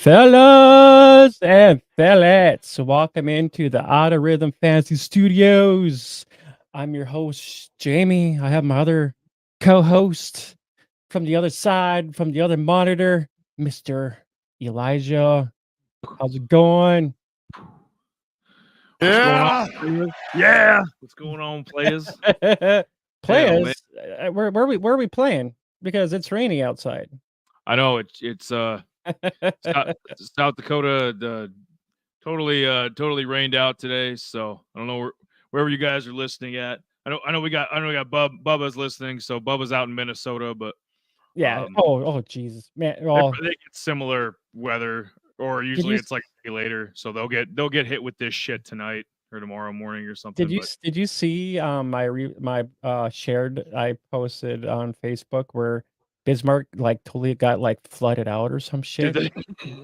Fellas and fellettes, welcome into the Out of Rhythm Fantasy Studios. I'm your host, Jamie. I have my other co-host from the other side, from the other monitor, Mr. Elijah. How's it going? What's going on, Yeah. players? Yeah. What's going on, players? Hell, man. Players, where are we playing? Because it's rainy outside. I know it's South Dakota. Totally rained out today. So I don't know wherever you guys are listening at. I know we got Bubba's listening. So Bubba's out in Minnesota, but Yeah. Oh, Jesus, man. Oh, they get similar weather, or did usually you it's like a day later. So they'll get hit with this shit tonight or tomorrow morning or something. But did you see my shared I posted on Facebook where Bismarck like totally got like flooded out or some did shit? they?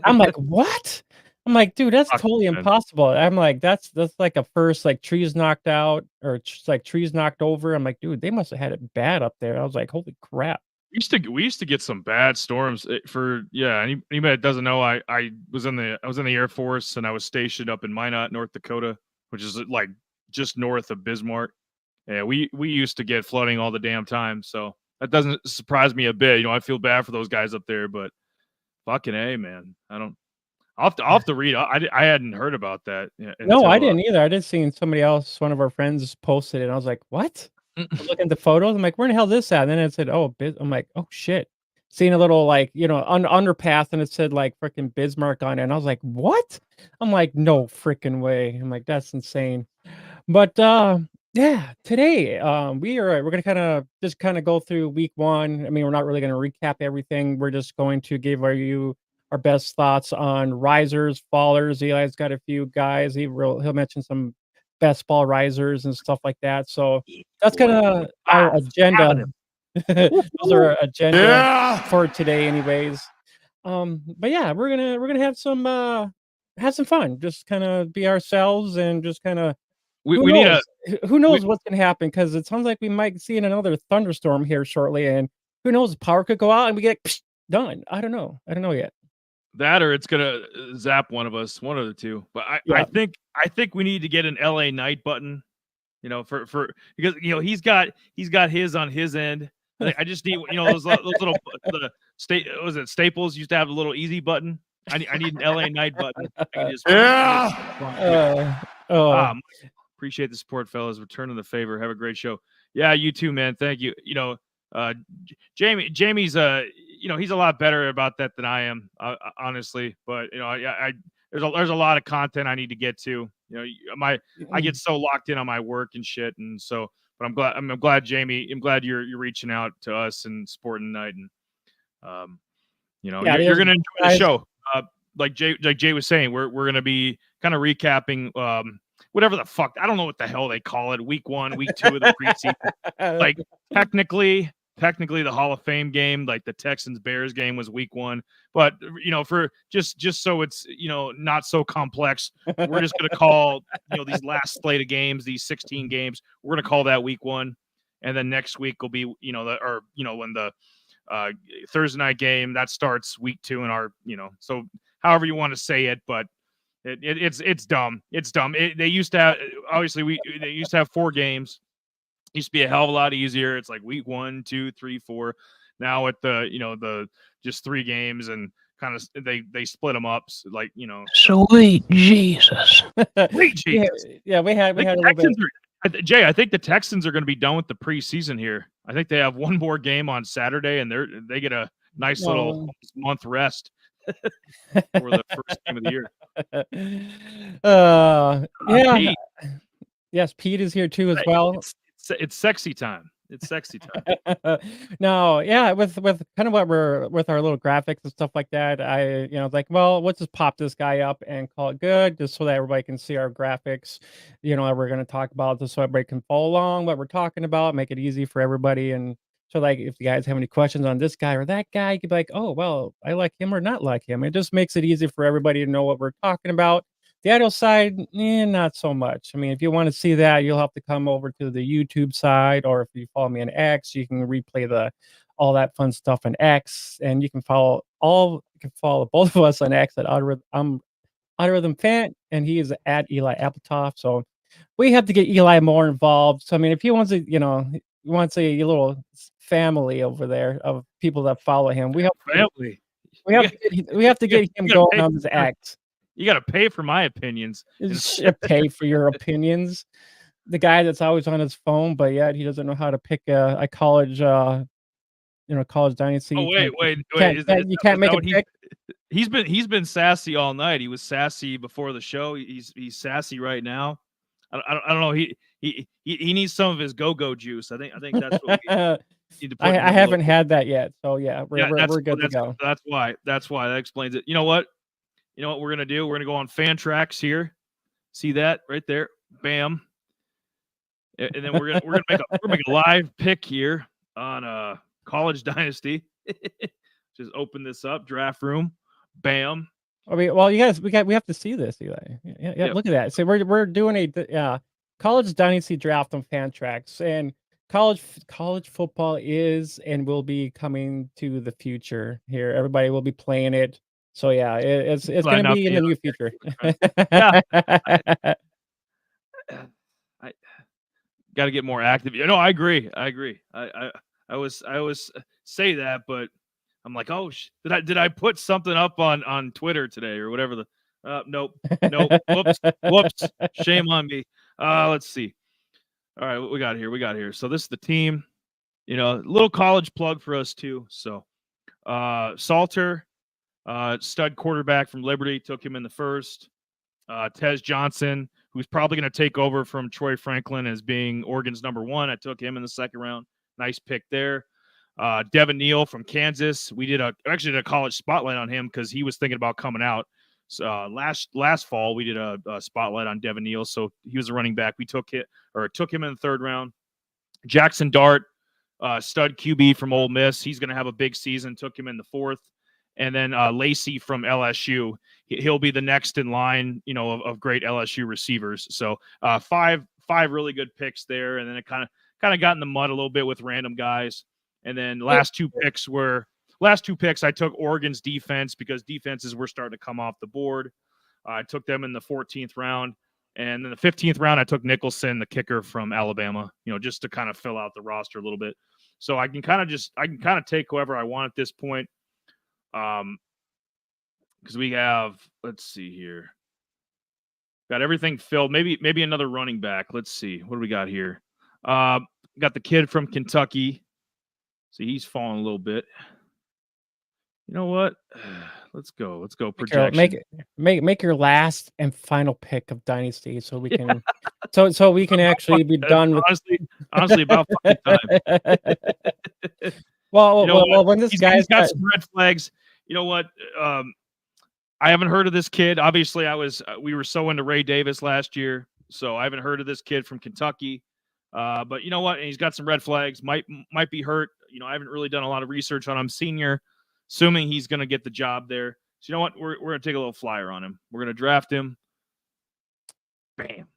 I'm like, what? I'm like, dude, that's Fuck, totally man. impossible. I'm like, that's like a first like trees knocked out or like trees knocked over. I'm like, dude, they must have had it bad up there. I was like, holy crap. We used to get some bad storms for anybody that doesn't know, I was in the Air Force, and I was stationed up in Minot, North Dakota, which is like just north of Bismarck. Yeah, we used to get flooding all the damn time, so that doesn't surprise me a bit. I feel bad for those guys up there, but fucking A, man. I'll have to read. I hadn't heard about that No, I until didn't either. I did see somebody else, one of our friends posted it, and I was like, what? I was looking at the photos. I'm like, where the hell is this at? And then it said, oh, I'm like, oh shit. Seeing a little like, underpath, and it said like freaking Bismarck on it. And I was like, what? I'm like, no freaking way. I'm like, that's insane. But yeah, today we're gonna kind of go through week one. I mean, we're not really gonna recap everything. We're just going to give you our best thoughts on risers, fallers. Eli's got a few guys. He'll mention some best ball risers and stuff like that. So that's kind of our agenda. Those are our agenda Yeah. for today, anyways. But yeah, we're gonna have some fun. Just kind of be ourselves and just kind of who we need a knows? Who we, knows what's gonna happen? Because it sounds like we might see another thunderstorm here shortly, and who knows? Power could go out and we get done. I don't know. I don't know yet. that, or it's gonna zap one of us, one of the two. But Yeah. I think we need to get an LA Night button, for because he's got his on his end. I just need those little the state was it Staples used to have a little easy button. I need an LA Night button. I can just Yeah. Oh, appreciate the support, fellas. Returning the favor. Have a great show. Yeah, you too, man. Thank you. Jamie's he's a lot better about that than I am, honestly. But there's a lot of content I need to get to. I get so locked in on my work and shit, and so. But I'm glad, Jamie. I'm glad you're reaching out to us and supporting tonight, and yeah, you're gonna enjoy the guys. show. Like Jay was saying, we're gonna be kind of recapping whatever the fuck, I don't know what the hell they call it. Week 1, week 2 of the preseason. Like technically the Hall of Fame game, like the Texans Bears game was week 1, but for just so it's not so complex, we're just gonna call these last slate of games, these 16 games, we're gonna call that week 1, and then next week will be when the Thursday night game that starts week 2 in our so however you want to say it, but it's dumb. It's dumb. They used to have, obviously they used to have 4 games. It used to be a hell of a lot easier. It's like week 1, 2, 3, 4. Now at the just 3 games, and kind of they split them up like Sweet Jesus. Sweet Jesus. Yeah, we had a little bit. Jay, I think the Texans are going to be done with the preseason here. I think they have one more game on Saturday, and they get a nice little month rest for the first game of the year. Yeah. Pete. Yes, Pete is here too as well. It's sexy time. It's sexy time. No, yeah, with kind of what we're with our little graphics and stuff like that. I like, well, let's just pop this guy up and call it good, just so that everybody can see our graphics. That we're going to talk about, just so everybody can follow along what we're talking about, make it easy for everybody. And so, like, if you guys have any questions on this guy or that guy, you could be like, oh, well, I like him or not like him. It just makes it easy for everybody to know what we're talking about. The audio side, not so much. I mean, if you want to see that, you'll have to come over to the YouTube side, or if you follow me on X, you can replay all that fun stuff on X, and you can follow both of us on X at I'm Algorithm Fan, and he is at Eli Appletop. So we have to get Eli more involved. So I mean, if he wants to, he wants a little family over there of people that follow him, Family. we have to get him going on his X. You got to pay for my opinions. Pay for your opinions. The guy that's always on his phone, but yet he doesn't know how to pick a college, college dynasty. Oh wait! You can't make a pick. He's been sassy all night. He was sassy before the show. He's sassy right now. I don't know. He needs some of his go-go juice. I think that's what we need to put. I haven't had that yet, so yeah, we're good to go. That's why that explains it. You know what we're gonna do? We're gonna go on fan tracks here. See that right there? Bam. And then we're gonna make a live pick here on College Dynasty. Just open this up, draft room. Bam. I mean, well, you guys, we have to see this, Eli. Yeah. Look at that. So we're doing a College Dynasty draft on fan tracks, and college football is and will be coming to the future here. Everybody will be playing it. So yeah, it's going to be in the new future. Yeah. I got to get more active. I agree. I always say that, but I'm like, oh, did I put something up on Twitter today or whatever? Nope. Whoops. Shame on me. Let's see. All right, what we got here? So this is the team. Little college plug for us too. So, Salter, stud quarterback from Liberty, took him in the first. Tez Johnson, who's probably going to take over from Troy Franklin as being Oregon's number 1. I took him in the second round. Nice pick there. Devin Neal from Kansas. We actually did a college spotlight on him because he was thinking about coming out. So, last fall we did a spotlight on Devin Neal. So he was a running back. We took him in the third round. Jackson Dart, stud QB from Ole Miss. He's going to have a big season. Took him in the fourth. And then Lacey from LSU. He'll be the next in line, of great LSU receivers. So 5 really good picks there, and then it kind of got in the mud a little bit with random guys. And then last two picks I took Oregon's defense because defenses were starting to come off the board. I took them in the 14th round, and then the 15th round I took Nicholson, the kicker from Alabama. Just to kind of fill out the roster a little bit. So I can kind of take whoever I want at this point. Because we have, let's see here, got everything filled. Maybe another running back. Let's see, what do we got here? Got the kid from Kentucky. See, he's falling a little bit. You know what? Let's go projection. Make your last and final pick of Dynasty so we can so we can actually be done with honestly about fucking time. Well, when this guy's got some red flags. You know what? I haven't heard of this kid. Obviously, we were so into Ray Davis last year, so I haven't heard of this kid from Kentucky. But you know what? And he's got some red flags. Might be hurt. I haven't really done a lot of research on him. Senior, assuming he's going to get the job there. So you know what? We're going to take a little flyer on him. We're going to draft him. Bam.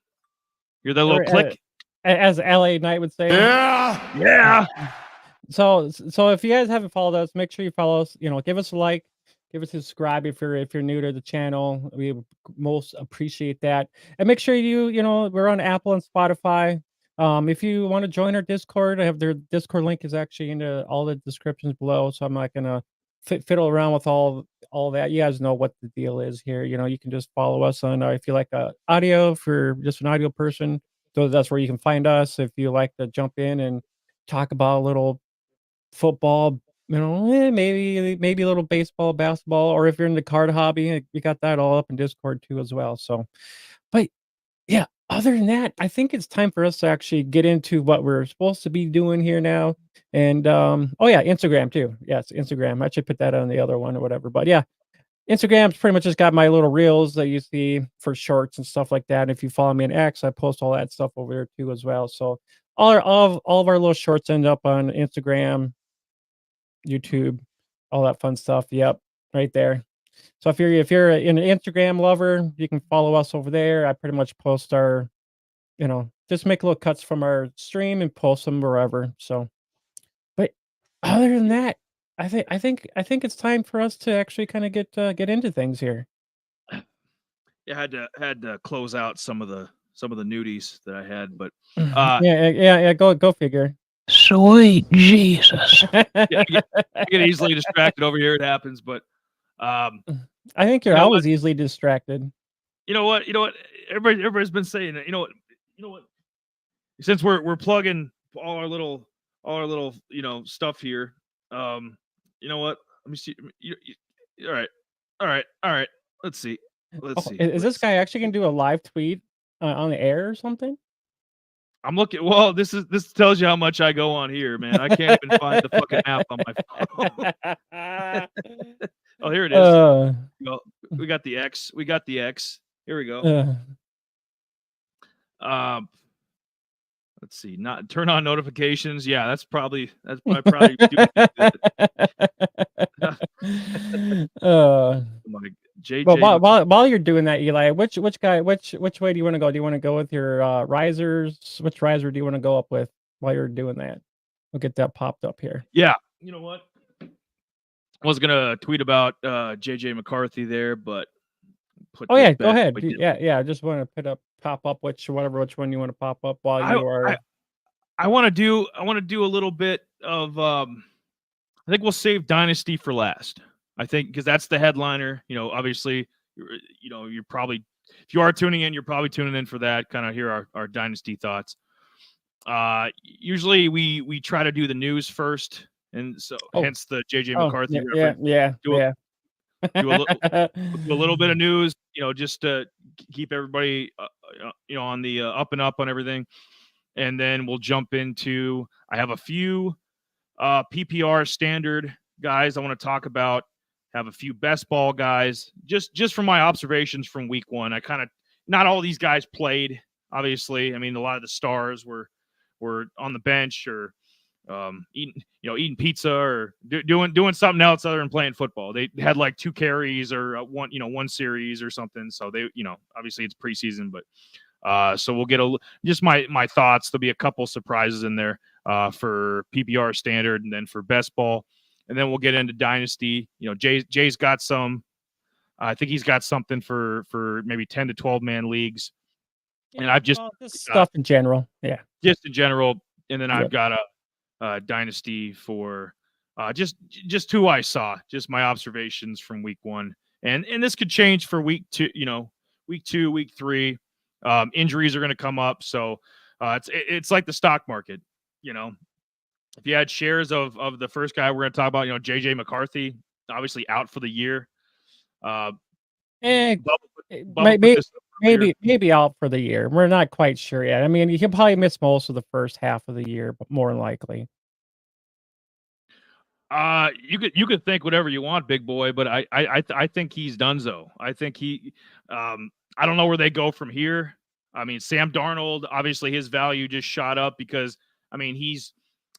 Hear that little click? As LA Knight would say. Yeah. So if you guys haven't followed us, make sure you follow us. Give us a like, give us a subscribe if you're new to the channel. We most appreciate that. And make sure we're on Apple and Spotify. If you want to join our Discord, I have their Discord link is actually in all the descriptions below. So I'm not gonna fiddle around with all that. You guys know what the deal is here. You can just follow us on if you like audio, if you're just an audio person. So that's where you can find us. If you like to jump in and talk about a little football, maybe a little baseball, basketball, or if you're in the card hobby, we got that all up in Discord too as well. So, but yeah, other than that, I think it's time for us to actually get into what we're supposed to be doing here now. And Instagram too. Yes, Instagram. I should put that on the other one or whatever. But yeah, Instagram's pretty much just got my little reels that you see for shorts and stuff like that. And if you follow me on X, I post all that stuff over there too as well. So all of our little shorts end up on Instagram, YouTube, all that fun stuff. Yep, right there. So if you're an Instagram lover, you can follow us over there. I pretty much post our, just make little cuts from our stream and post them wherever. So, but other than that, I think it's time for us to actually kind of get into things here. Yeah, had to close out some of the nudies that I had, but Yeah. Go figure. Sweet Jesus. yeah, I get easily distracted over here. It happens, but I think you're you know always what? easily distracted. You know what? Everybody's been saying that. You know what? Since we're plugging all our little stuff here, you know what? Let me see. All right, all right. Let's see. Let's Oh, see. is this guy actually gonna do a live tweet on the air or something? I'm looking. Well, this tells you how much I go on here, man. I can't even find the fucking app on my phone. Oh, here it is. Well, we got the X. Here we go. Let's see. Not turn on notifications. Yeah, that's probably doing it. Like JJ. But while you're doing that, Eli, which way do you want to go? Do you want to go with your risers? Which riser do you want to go up with while you're doing that? We'll get that popped up here. Yeah. You know what? I was gonna tweet about JJ McCarthy there, but go ahead. Yeah. I just want to pop up which one you want to pop up while you are. I want to do a little bit of I think we'll save Dynasty for last. I think because that's the headliner. Obviously, you're probably, if you are tuning in, you're probably tuning in for that. Kind of hear our Dynasty thoughts. Usually we try to do the news first, and so hence the JJ McCarthy reference. Do a little bit of news, just to keep everybody, on the up and up on everything, and then we'll jump into. I have a few PPR standard guys I want to talk about. Have a few best ball guys, just from my observations from week one. I kind of, not all these guys played, obviously. I mean, a lot of the stars were on the bench or eating pizza or doing something else other than playing football. They had like 2 carries or one series or something. So they, obviously it's preseason, but so we'll get just my thoughts. There'll be a couple surprises in there for PPR standard and then for best ball. And then we'll get into Dynasty. Jay's got some. I think he's got something for maybe 10 to 12 man leagues. And I've just stuff in general. Yeah. Just in general. And then I've got a Dynasty for just who I saw, just my observations from week one. And this could change for week 2, week 2, week 3. Injuries are going to come up. So it's like the stock market, If you had shares of the first guy we're going to talk about, JJ McCarthy, obviously out for the year. Maybe out for the year. We're not quite sure yet. I mean, he'll probably miss most of the first half of the year, but more than likely. You could think whatever you want, big boy, but I think he's donezo. I think I don't know where they go from here. I mean, Sam Darnold, obviously his value just shot up because, I mean,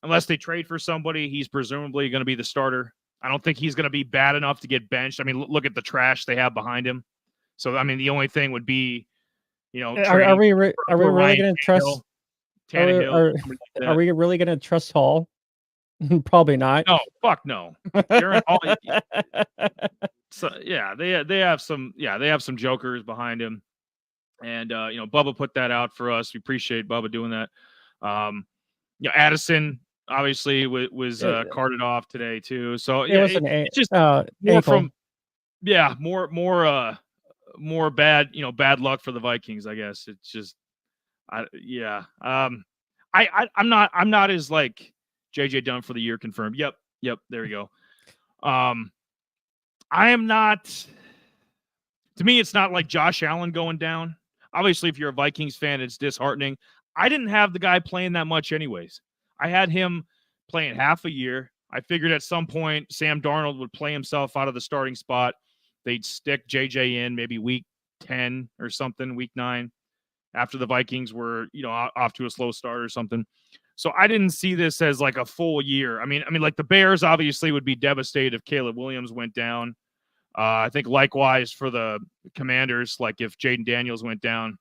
unless they trade for somebody, he's presumably going to be the starter. I don't think he's going to be bad enough to get benched. I mean, look at the trash they have behind him. So, I mean, the only thing would be, are we really going to trust Tannehill? Are we really going to trust Hall? Probably not. No, fuck no. Darren Hall. So yeah, they have some jokers behind him, and Bubba put that out for us. We appreciate Bubba doing that. Addison obviously was carted off today too. So it's just more from more bad luck for the Vikings, I guess. It's just I'm not as like JJ done for the year confirmed. Yep, there we go. I am not, to me it's not like Josh Allen going down. Obviously if you're a Vikings fan it's disheartening. I didn't have the guy playing that much anyways. I had him playing half a year. I figured at some point Sam Darnold would play himself out of the starting spot. They'd stick JJ in maybe week 10 or something, week 9, after the Vikings were, off to a slow start or something. So I didn't see this as like a full year. I mean, like the Bears obviously would be devastated if Caleb Williams went down. I think likewise for the Commanders, like if Jaden Daniels went down.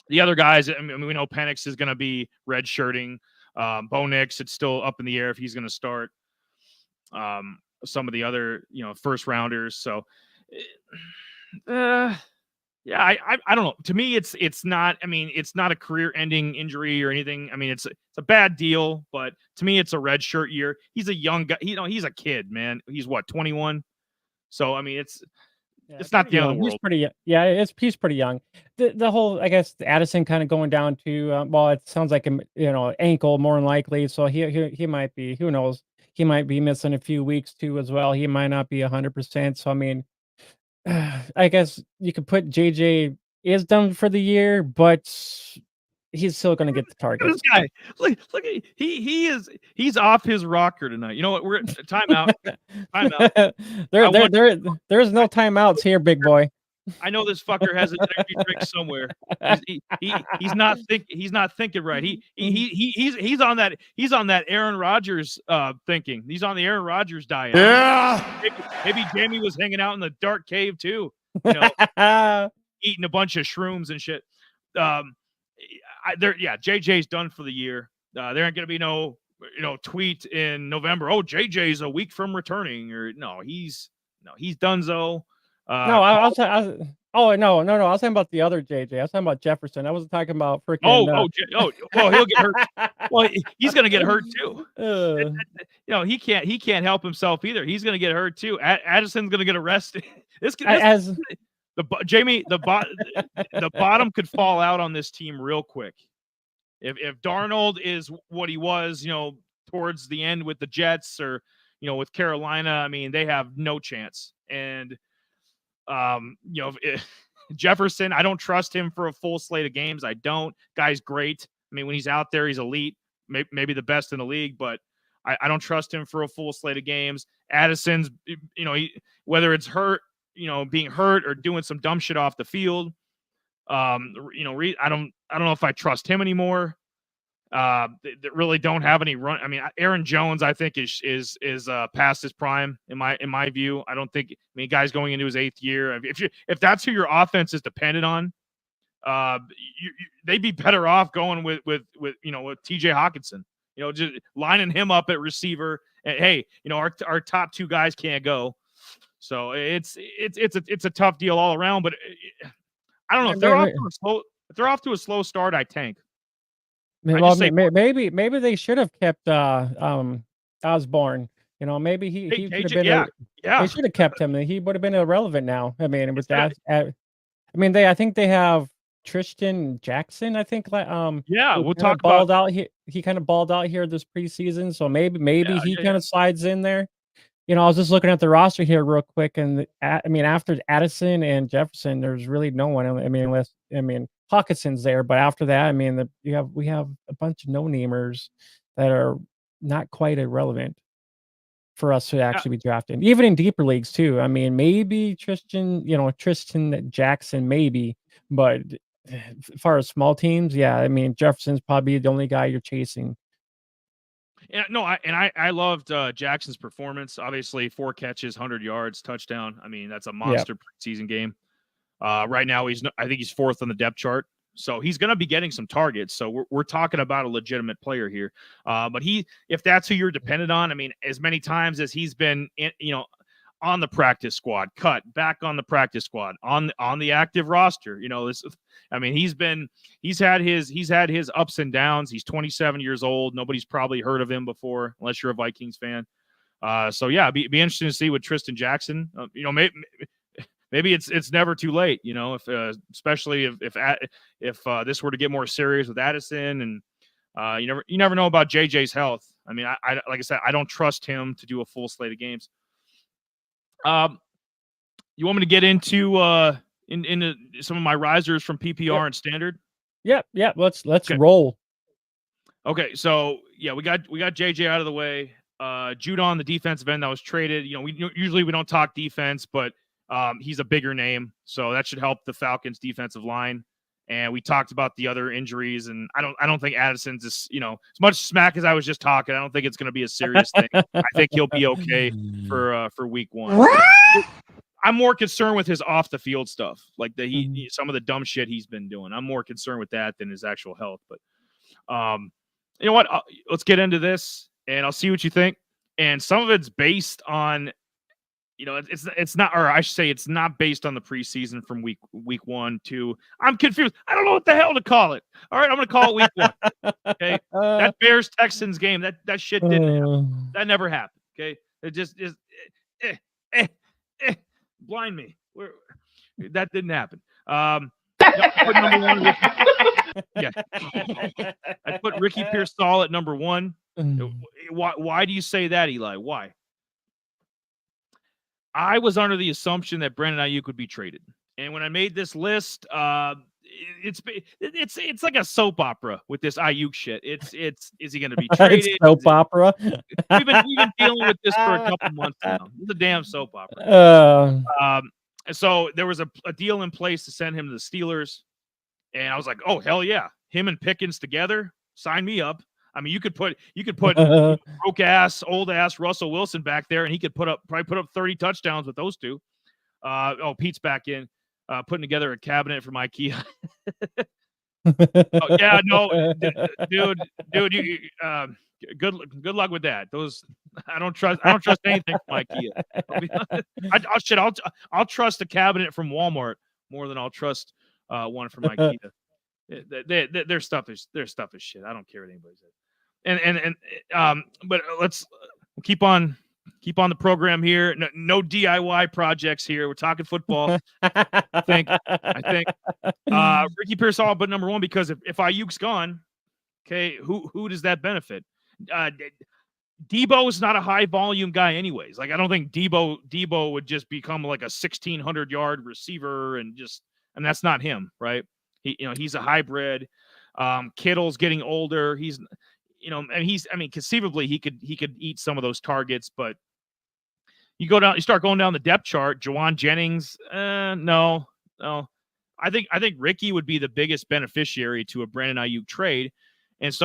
The other guys, I mean, we know Penix is going to be redshirting. Bo Nix, it's still up in the air if he's going to start. Some of the other, first rounders. So, yeah, I don't know. To me, it's not. I mean, it's not a career-ending injury or anything. I mean, it's a bad deal, but to me, it's a redshirt year. He's a young guy. He's a kid, man. He's what, 21? So, I mean, it's not the end of the world. He's pretty, he's pretty young. The whole, I guess, Addison kind of going down to, well, it sounds like ankle more than likely. So he might be, who knows? He might be missing a few weeks too as well. He might not be 100%. So I mean, I guess you could put JJ is done for the year, but he's still going to get the targets. This guy, look, he's off his rocker tonight. You know what? We're at timeout. There's no timeouts here, big boy. I know this fucker has an energy drink somewhere. He's not thinking right. He's on that Aaron Rodgers thinking. He's on the Aaron Rodgers diet. Yeah. Maybe Jamie was hanging out in the dark cave too. Eating a bunch of shrooms and shit. JJ's done for the year. There ain't gonna be no tweet in November. Oh, JJ's a week from returning, or he's donezo. No, I was talking about the other JJ. I was talking about Jefferson. I wasn't talking about freaking. Well, he'll get hurt. Well, he's gonna get hurt too. He can't help himself either. He's gonna get hurt too. Addison's gonna get arrested. Jamie, the bottom could fall out on this team real quick. If Darnold is what he was, towards the end with the Jets or, with Carolina, I mean, they have no chance. And, Jefferson, I don't trust him for a full slate of games. I don't. Guy's great. I mean, when he's out there, he's elite, maybe the best in the league, but I don't trust him for a full slate of games. Addison's, whether it's being hurt or doing some dumb shit off the field. I don't know if I trust him anymore. They really don't have any run. I mean, Aaron Jones, I think is past his prime in my view. I don't think. I mean, guy's going into his 8th year. If that's who your offense is dependent on, they'd be better off going with T.J. Hawkinson. Just lining him up at receiver. And hey, our top 2 guys can't go. So it's a tough deal all around, but I don't know if they're off to a slow start. I tank. Well, maybe they should have kept Osborne. Maybe he could have been. They should have kept him. He would have been irrelevant now. I mean, with that, I think they have Tristan Jackson. I think. We'll talk about. He kind of balled out here this preseason, so maybe he kind of slides in there. I was just looking at the roster here real quick, and after Addison and Jefferson, there's really no one. Unless Hawkinson's there, but after that, we have a bunch of no-namers that are not quite irrelevant for us to actually be drafting, even in deeper leagues too. I mean, maybe Tristan Jackson, maybe, but as far as small teams, Jefferson's probably the only guy you're chasing. Yeah, no, I loved Jackson's performance. Obviously, 4 catches, 100 yards, touchdown. I mean, that's a monster preseason game. Right now, I think he's 4th on the depth chart, so he's going to be getting some targets. So we're talking about a legitimate player here. But if that's who you're dependent on, I mean, as many times as he's been, on the practice squad, cut back on the practice squad, on the active roster, he's had his ups and downs. He's 27 years old. Nobody's probably heard of him before, unless you're a Vikings fan. Be interesting to see with Tristan Jackson. Maybe it's never too late, if especially if this were to get more serious with Addison, and you never know about JJ's health. I mean, I like I said, I don't trust him to do a full slate of games. You want me to get into some of my risers from PPR and standard? Yep. Let's roll. Okay, so we got JJ out of the way. Judon, the defensive end that was traded. We don't talk defense, but he's a bigger name, so that should help the Falcons' defensive line. And we talked about the other injuries, and I don't think Addison's as much smack as I was just talking. I don't think it's going to be a serious thing. I think he'll be okay for week 1. I'm more concerned with his off the field stuff, like some of the dumb shit he's been doing. I'm more concerned with that than his actual health. But you know what? Let's get into this, and I'll see what you think. And some of it's based on, it's not, or I should say, it's not based on the preseason from week 1, 2. I'm confused. I don't know what the hell to call it. All right, I'm going to call it week 1. Okay, that Bears Texans game, that shit didn't happen. That never happened. Okay, it just is. Blind me. That didn't happen. I put number 1. I put Ricky Pearsall at number 1. Why do you say that, Eli? Why? I was under the assumption that Brandon Ayuk would be traded, and when I made this list, it's like a soap opera with this Ayuk shit. Is he going to be traded? Soap opera. We've been dealing with this for a couple months now. It's a damn soap opera. So there was a deal in place to send him to the Steelers, and I was like, oh hell yeah, him and Pickens together, sign me up. I mean, you could put broke ass, old ass Russell Wilson back there, and he could probably put up 30 touchdowns with those two. Pete's back in, putting together a cabinet from IKEA. Oh, yeah, no, dude, you, good luck with that. Those I don't trust anything from IKEA. I'll trust a cabinet from Walmart more than I'll trust one from IKEA. Their stuff is shit. I don't care what anybody says. But let's keep on the program here. No DIY projects here. We're talking football. I think Ricky Pearsall, but number 1, because if Ayuk's gone, okay, who does that benefit? Debo is not a high volume guy anyways. Like, I don't think Debo would just become like a 1,600-yard receiver and that's not him, right? He's a hybrid. Kittle's getting older. Conceivably he could eat some of those targets, but you start going down the depth chart. Juwan Jennings, no. I think Ricky would be the biggest beneficiary to a Brandon Ayuk trade. And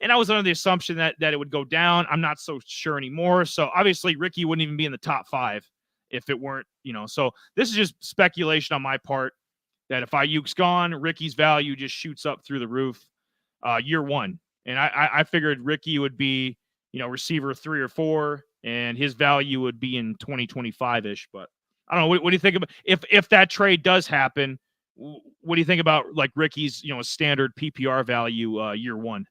I was under the assumption that it would go down. I'm not so sure anymore. So obviously Ricky wouldn't even be in the top 5 if it weren't, so this is just speculation on my part that if Ayuk's gone, Ricky's value just shoots up through the roof year 1. And I figured Ricky would be, receiver 3 or 4, and his value would be in 2025-ish. But I don't know. What do you think about if that trade does happen? What do you think about like Ricky's, standard PPR value year 1?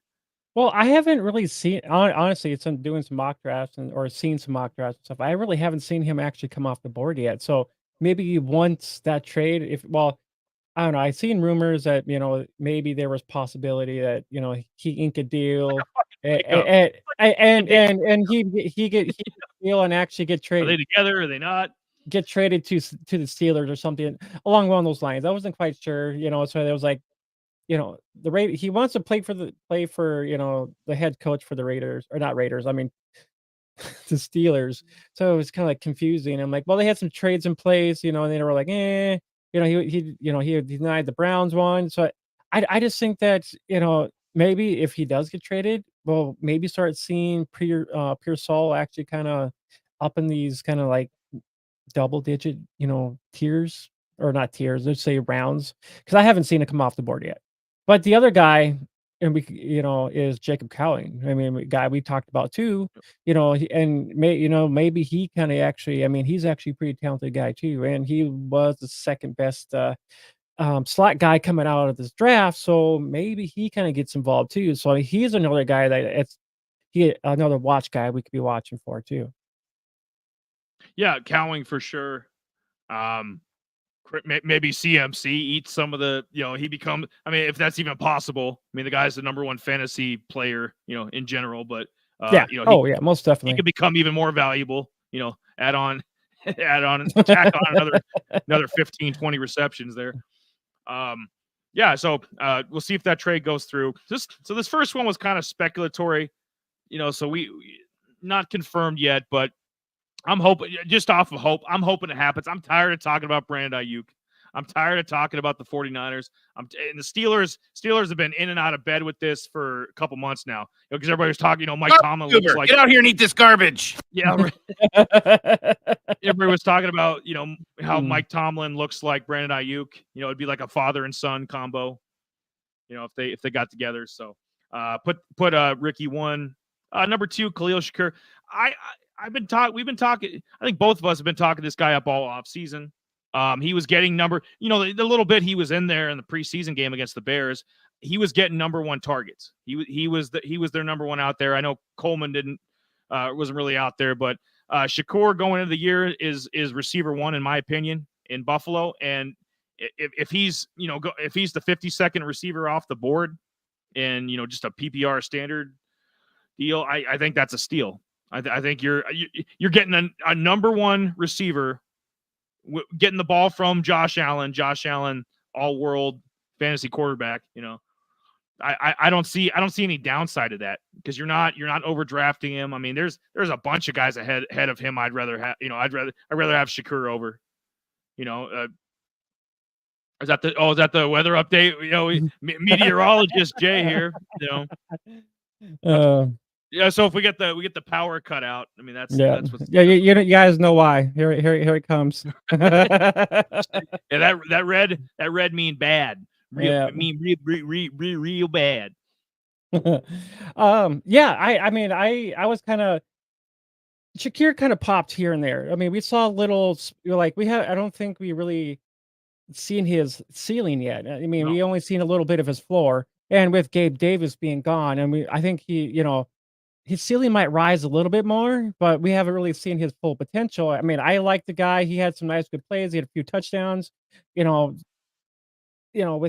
Well, I haven't really seen, honestly, it's doing some mock drafts or seen some mock drafts and stuff. I really haven't seen him actually come off the board yet. So maybe once that trade, I don't know. I've seen rumors that, maybe there was possibility that, he ink a deal and he get deal and actually get traded. Are they together? Are they not? Get traded to the Steelers or something along one of those lines. I wasn't quite sure, so there was like, the rate he wants to play for the head coach for the Raiders, or not Raiders. I mean, the Steelers. So it was kind of like confusing. I'm like, well, they had some trades in place, and they were like, he denied the Browns one. So I just think that, maybe if he does get traded, we'll maybe start seeing Pearsall actually kind of up in these kind of like double digit, tiers, or not tiers, let's say rounds, because I haven't seen it come off the board yet. But the other guy, and is Jacob Cowing. I mean, a guy we talked about too, maybe he kind of actually, he's actually a pretty talented guy too. And he was the second best slot guy coming out of this draft. So maybe he kind of gets involved too. So he's another guy that another watch guy we could be watching for too. Yeah, Cowing for sure. Maybe CMC eats some of the, he becomes, if that's even possible. The guy's the number 1 fantasy player, in general, but most definitely. He could become even more valuable, tack on another 15, 20 receptions there. So we'll see if that trade goes through. So this first one was kind of speculatory, so we not confirmed yet, but I'm hoping, just off of hope, I'm hoping it happens. I'm tired of talking about Brandon Ayuk. I'm tired of talking about the 49ers. And the Steelers have been in and out of bed with this for a couple months now. Because everybody was talking, Mike Tomlin looks like, get out here and eat this garbage. yeah. Everybody was talking about, how Mike Tomlin looks like Brandon Ayuk. It'd be like a father and son combo. If they got together. So put Ricky 1. Number 2, Khalil Shakur. We've been talking. I think both of us have been talking this guy up all off season. He was getting the little bit he was in there in the preseason game against the Bears. He was getting number 1 targets. He was their number 1 out there. I know Coleman wasn't really out there, but Shakur going into the year is receiver 1 in my opinion in Buffalo. And if he's if he's the 52nd receiver off the board and just a PPR standard deal, I think that's a steal. I think you're getting a number 1 receiver, getting the ball from Josh Allen, all-world fantasy quarterback. I don't see any downside to that because you're not overdrafting him. I mean, there's a bunch of guys ahead of him. I'd rather have have Shakur over. Is that the weather update? Meteorologist Jay here. Yeah, so if we get the power cut out, I mean that's what's you guys know why. Here it comes. Yeah, that red mean bad. Real bad. I was kind of Shakir kind of popped here and there. I mean, we saw little I don't think we really seen his ceiling yet. I mean, we only seen a little bit of his floor, and with Gabe Davis being gone, and I think his ceiling might rise a little bit more, but we haven't really seen his full potential. I mean, I like the guy. He had some nice, good plays. He had a few touchdowns. With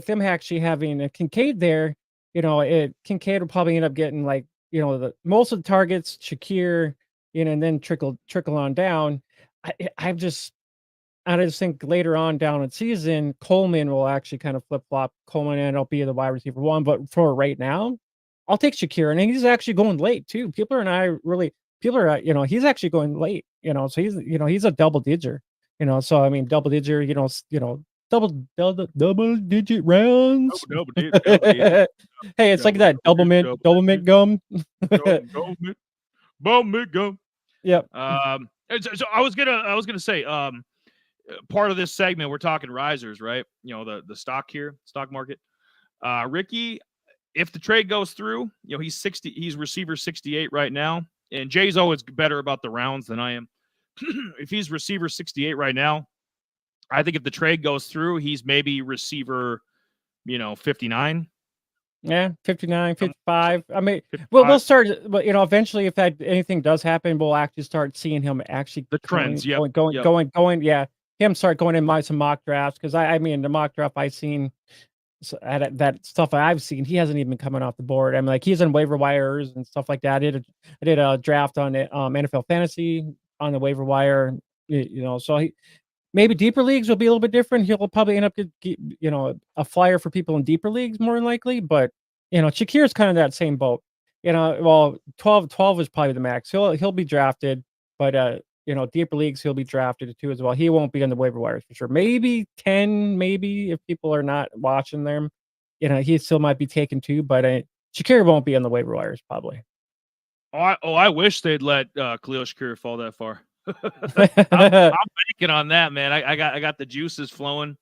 them actually having a Kincaid there, Kincaid will probably end up getting the most of the targets, Shakir, and then trickle on down. I just think later on down in season, Coleman will actually kind of flip flop. Coleman and I'll be the wide receiver 1, but for right now, I'll take Shakir, and he's actually going late too. People are he's actually going late. So he's a double digit. So I mean double digit. Double digit rounds. Double digit. Hey, it's like that double mint gum. Double mint gum. Yep. So I was gonna say, part of this segment we're talking risers, right? The stock market. Ricky, if the trade goes through, he's receiver 68 right now, and Jay's always better about the rounds than I am. If he's receiver 68 right now, I think if the trade goes through, he's maybe receiver, 59. Yeah, 59, 55. I mean, we'll start, but eventually, if anything does happen, we'll actually start seeing him actually the trends, going. Yeah, him start going in some mock drafts because I mean the mock draft I've seen. So that stuff I've seen, he hasn't even coming off the board. I mean, he's in waiver wires and stuff like that. I did a draft on it, NFL Fantasy on the waiver wire. So maybe deeper leagues will be a little bit different. He'll probably end up a flyer for people in deeper leagues more than likely. But Shakir's kind of that same boat. 12 is probably the max. He'll be drafted, but deeper leagues, he'll be drafted too as well. He won't be on the waiver wires for sure. Maybe 10, if people are not watching them, he still might be taken too, but Shakir won't be on the waiver wires probably. I wish they'd let Khalil Shakur fall that far. I'm banking on that, man. I got the juices flowing.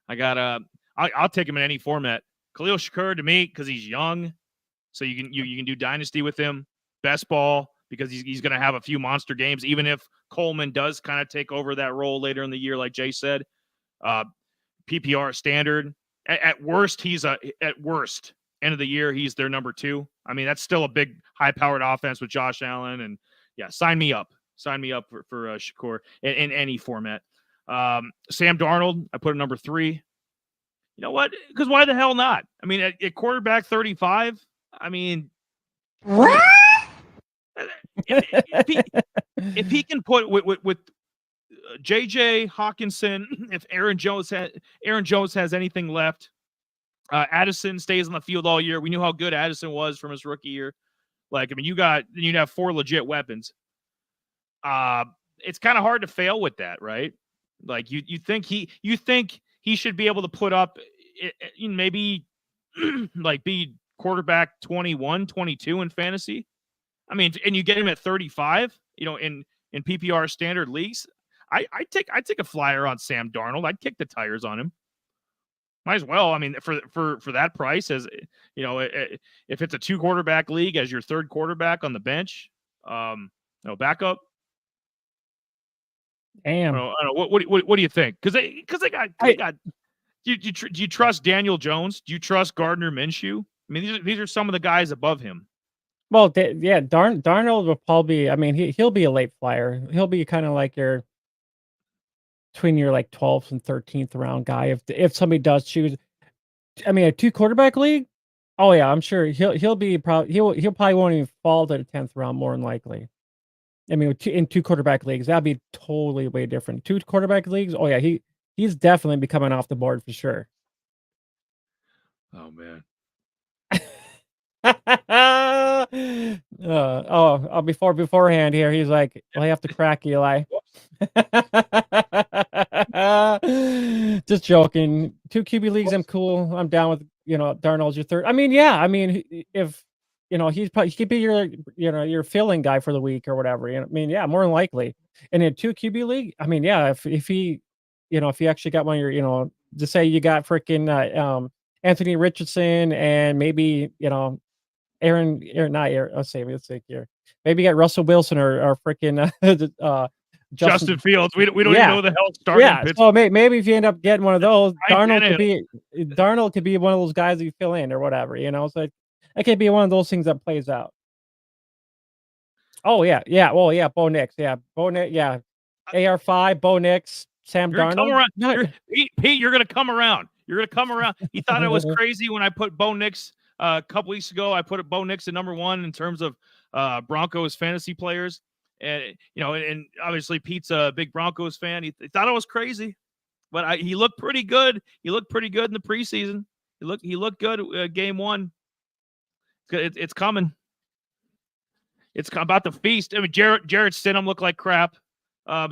I'll take him in any format. Khalil Shakur to me, because he's young, so you can do dynasty with him. Best ball, because he's going to have a few monster games, even if Coleman does kind of take over that role later in the year, like Jay said. PPR standard. At worst, end of the year, he's their number 2. I mean, that's still a big, high-powered offense with Josh Allen. And, yeah, sign me up. Sign me up for Shakur in any format. Sam Darnold, I put him number 3. You know what? Because why the hell not? I mean, at quarterback 35, I mean... What? If he can put with JJ Hawkinson, if Aaron Jones has anything left, Addison stays on the field all year. We knew how good Addison was from his rookie year. You'd have 4 legit weapons. It's kind of hard to fail with that, right? You think he should be able to put up maybe like be quarterback 21, 22 in fantasy. I mean, and you get him at 35, in PPR standard leagues. I'd take a flyer on Sam Darnold. I'd kick the tires on him. Might as well. I mean, for that price, as if it's a 2 quarterback league as your 3rd quarterback on the bench, backup. Damn. I don't know. What do you think? Because they got. Do you trust Daniel Jones? Do you trust Gardner Minshew? I mean, these are some of the guys above him. Well, yeah, Darnold will probably. I mean, he'll be a late flyer. He'll be kind of like between your like 12th and 13th round guy. If somebody does choose, I mean, a 2 quarterback league. Oh yeah, I'm sure he'll probably won't even fall to the 10th round more than likely. I mean, in 2 quarterback leagues, that'd be totally way different. 2 quarterback leagues. Oh yeah, he's definitely be coming off the board for sure. Oh man. Beforehand here, he's like, well, I have to crack Eli. Just joking. 2 QB leagues, I'm cool. I'm down with Darnold's your 3rd. I mean, yeah. I mean, if he could be your filling guy for the week or whatever. I mean, yeah, more than likely. And in 2 QB league, I mean, yeah, if he actually got one of your just say you got freaking Anthony Richardson and maybe Aaron, not Aaron. Let's see here. Maybe you got Russell Wilson or freaking Justin Fields. We don't even know who the hell starting. Yeah, so maybe if you end up getting one of those, Darnold could be one of those guys you fill in or whatever. So it could be one of those things that plays out. Oh yeah. Well, yeah. Bo Nix. Yeah. Bo Nix. Yeah. AR5. Bo Nix. Sam Darnold. Pete, you're gonna come around. You're gonna come around. He thought I was crazy when I put Bo Nix. A couple weeks ago, I put Bo Nix at number 1 in terms of Broncos fantasy players, and and obviously Pete's a big Broncos fan. He thought I was crazy, but he looked pretty good. He looked pretty good in the preseason. He looked good game 1. It's coming. It's about to feast. I mean, Jarrett Stidham looked like crap.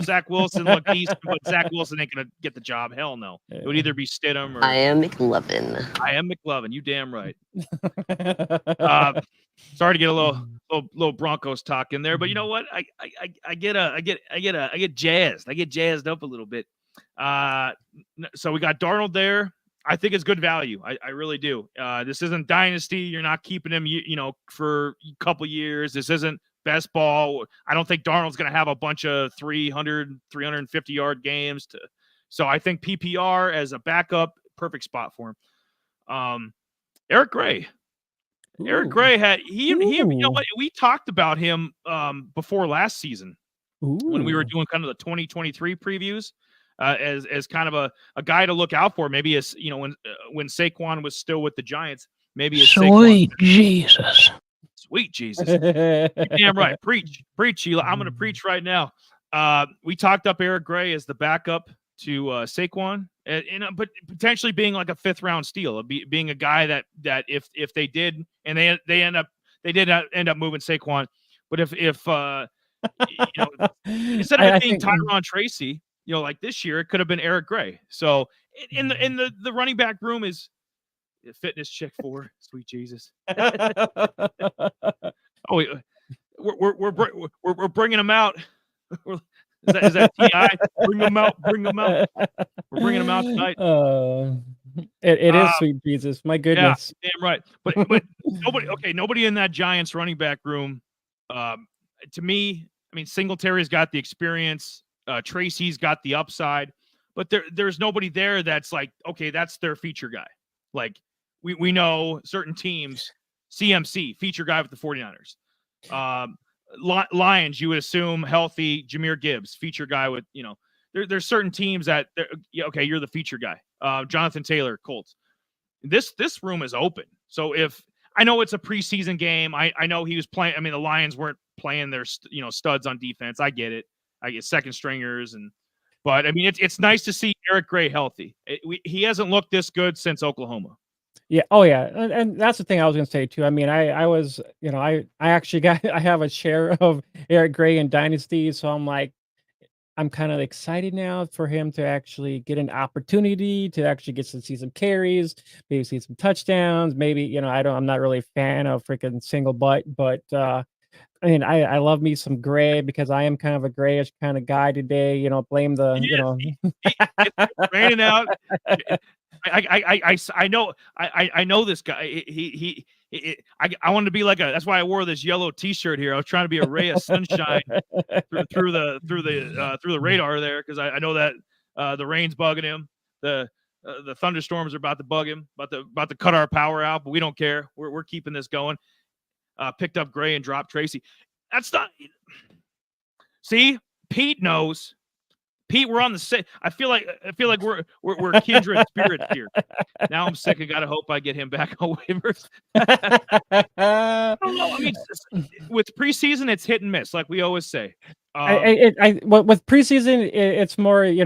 Zach Wilson looked decent, but Zach Wilson ain't gonna get the job. Hell no. It would either be Stidham or I am McLovin. You damn right. Sorry to get a little Broncos talk in there, but you know what? I get jazzed. I get jazzed up a little bit. So we got Darnold there. I think it's good value. I really do. This isn't dynasty. You're not keeping him, for a couple years. This isn't best ball. I don't think Darnold's going to have a bunch of 300, 350-yard games. So I think PPR as a backup, perfect spot for him. Eric Gray. Ooh. Eric Gray had we talked about him before last season. Ooh. When we were doing kind of the 2023 previews as kind of a guy to look out for. Maybe as when Saquon was still with the Giants, maybe sweet Jesus. Sweet Jesus. You're damn right. Preach, Eli. I'm going to preach right now. We talked up Eric Gray as the backup to Saquon, but potentially being like a 5th round steal, being a guy that if they did, and they did end up moving Saquon, but if instead of it being Tyron Tracy, like this year, it could have been Eric Gray. So in the running back room is fitness check 4. Sweet Jesus. We're bringing them out. Is that TI? Bring them out. We're bringing them out tonight. It is sweet Jesus. My goodness. Yeah, damn right. But nobody in that Giants running back room. To me, I mean, Singletary's got the experience. Tracy's got the upside, but there's nobody there that's like, okay, that's their feature guy. Like we know certain teams, CMC, feature guy with the 49ers. Lions, you would assume healthy, Jahmyr Gibbs, feature guy with, there's certain teams that, you're the feature guy. Jonathan Taylor, Colts. This room is open. So if I know it's a preseason game, I know he was playing. I mean, the Lions weren't playing their, studs on defense. I get it. I get second stringers but I mean, it's nice to see Eric Gray healthy. He hasn't looked this good since Oklahoma. Yeah. Oh yeah. And that's the thing I was going to say too. I mean, I was, I actually I have a share of Eric Gray in Dynasty. So I'm like, I'm kind of excited now for him to actually get an opportunity to actually get to see some carries, maybe see some touchdowns. Maybe, I'm not really a fan of freaking single butt, but I mean, I love me some gray because I am kind of a grayish kind of guy today. Blame the, He is. It's raining out. I know I know this guy. I wanted to be like a. That's why I wore this yellow T-shirt here. I was trying to be a ray of sunshine through the radar there, because I know that the rain's bugging him. The thunderstorms are about to bug him. About to cut our power out, but we don't care. We're keeping this going. Picked up Gray and dropped Tracy. That's not. See, Pete knows. Pete, we're on the same. I feel like we're kindred spirits here. Now I'm sick. I gotta hope I get him back on waivers. I don't know. I mean, with preseason, it's hit and miss, like we always say. With preseason, it's more, you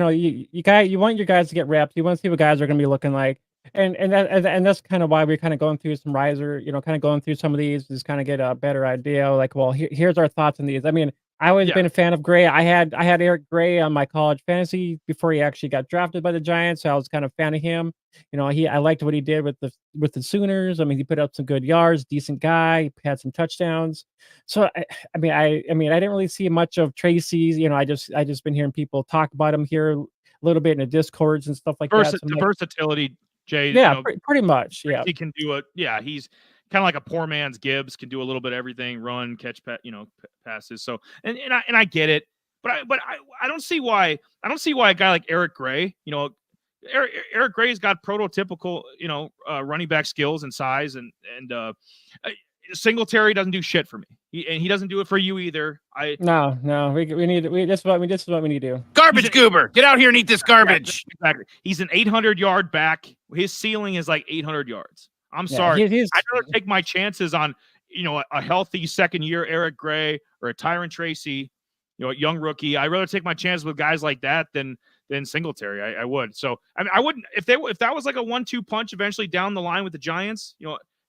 want your guys to get reps. You want to see what guys are going to be looking like, and that's kind of why we're kind of going through some riser, kind of going through some of these, just kind of get a better idea. Like, well, here's our thoughts on these. I mean, I always been a fan of Gray. I had Eric Gray on my college fantasy before he actually got drafted by the Giants, so I was kind of a fan of him. I liked what he did with the Sooners. I mean, he put up some good yards, decent guy, he had some touchdowns. So I mean, I didn't really see much of Tracy's. I just been hearing people talk about him here a little bit in the discords and stuff like that. The versatility, Jay. Yeah, pretty much. Yeah, he can do it. Yeah, he's kind of like a poor man's Gibbs, can do a little bit of everything, run, catch, passes. So and I get it, but I don't see why a guy like Eric Gray, Eric Gray's got prototypical, running back skills and size, and Singletary doesn't do shit for me. He doesn't do it for you either. No, this is what we need to do. Garbage goober, get out here and eat this garbage. Exactly. He's an 800-yard back. His ceiling is like 800 yards. I'm sorry. I'd rather take my chances on, a healthy second-year Eric Gray or a Tyron Tracy, a young rookie. I'd rather take my chances with guys like that than Singletary. I would. So I mean, I wouldn't if that was like a 1-2 punch eventually down the line with the Giants.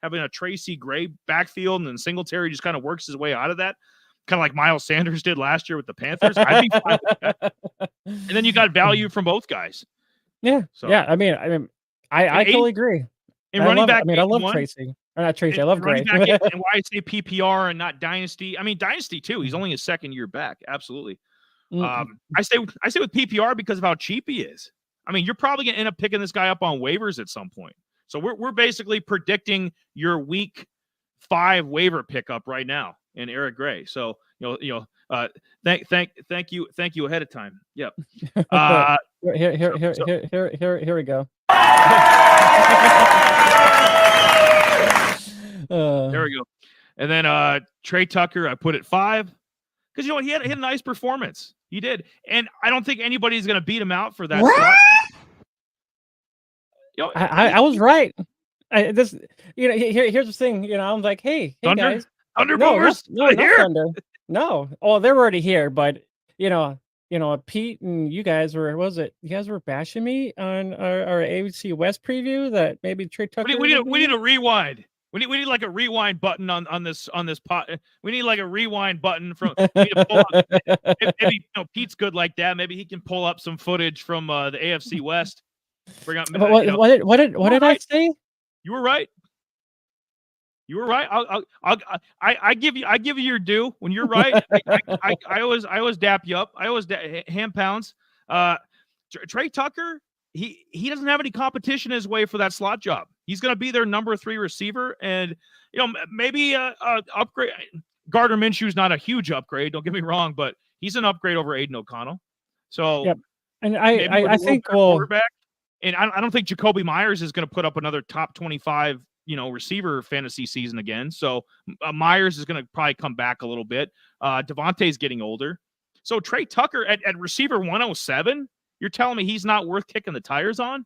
Having a Tracy Gray backfield and then Singletary just kind of works his way out of that, kind of like Miles Sanders did last year with the Panthers. I'd be fine with that. And then you got value from both guys. Yeah. So, yeah. I mean, I totally agree. In running back, I love Tracy. Or not Tracy. I love Gray. And why I say PPR and not Dynasty. I mean, Dynasty too. He's only his second year back. Absolutely. I say with PPR because of how cheap he is. I mean, you're probably gonna end up picking this guy up on waivers at some point. So we're basically predicting your week 5 waiver pickup right now in Eric Gray. So thank you ahead of time. Yep. Here we go. There we go. And then Trey Tucker, I put at 5 because he had a nice performance. He did, and I don't think anybody's going to beat him out for that. I was right. Here's the thing. I'm like, hey Thunder? Guys, Thunderbolts, no, Thunder. No, oh, they're already here, but Pete and you guys were. What was it? You guys were bashing me on our AFC West preview that maybe Trey Tucker. We need a rewind. We need like a rewind button on this pot. We need like a rewind button from maybe Pete's good like that. Maybe he can pull up some footage from the AFC West. Bring up. What did I say? You were right. You were right. I give you your due when you're right. I always dap you up. I always hand pounds. Trey Tucker. He doesn't have any competition his way for that slot job. He's going to be their number 3 receiver, and maybe upgrade. Gardner Minshew's not a huge upgrade. Don't get me wrong, but he's an upgrade over Aiden O'Connell. So, yep. And I think quarterback, and I don't think Jacoby Myers is going to put up another top 25 receiver fantasy season again. So Myers is going to probably come back a little bit. Devontae's getting older, so Trey Tucker at receiver 107. You're telling me he's not worth kicking the tires on?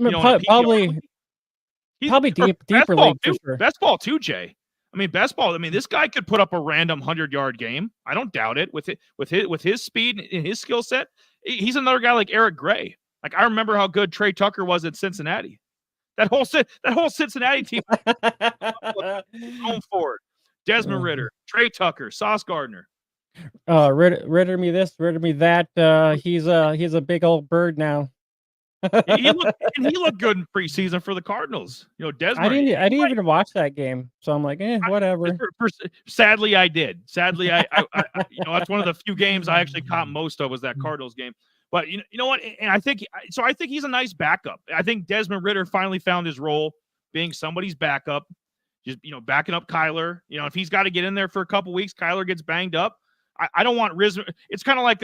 Probably deeper league for sure. Best ball too, Jay. I mean, best ball. I mean, this guy could put up a random 100-yard game. I don't doubt it. With his speed and his skill set, he's another guy like Eric Gray. Like I remember how good Trey Tucker was at Cincinnati. That whole Cincinnati team. Home forward, Desmond Ritter, Trey Tucker, Sauce Gardner. Ritter me this, Ritter me that. He's a big old bird now. He looked good in preseason for the Cardinals. You know, Desmond. I didn't even watch that game, so I'm like, whatever. Sadly, I did. Sadly, I you know, that's one of the few games I actually caught most of was that Cardinals game. But you know what? And I think he's a nice backup. I think Desmond Ritter finally found his role, being somebody's backup. Just backing up Kyler. You know, if he's got to get in there for a couple weeks, Kyler gets banged up. I don't want Riz. It's kind of like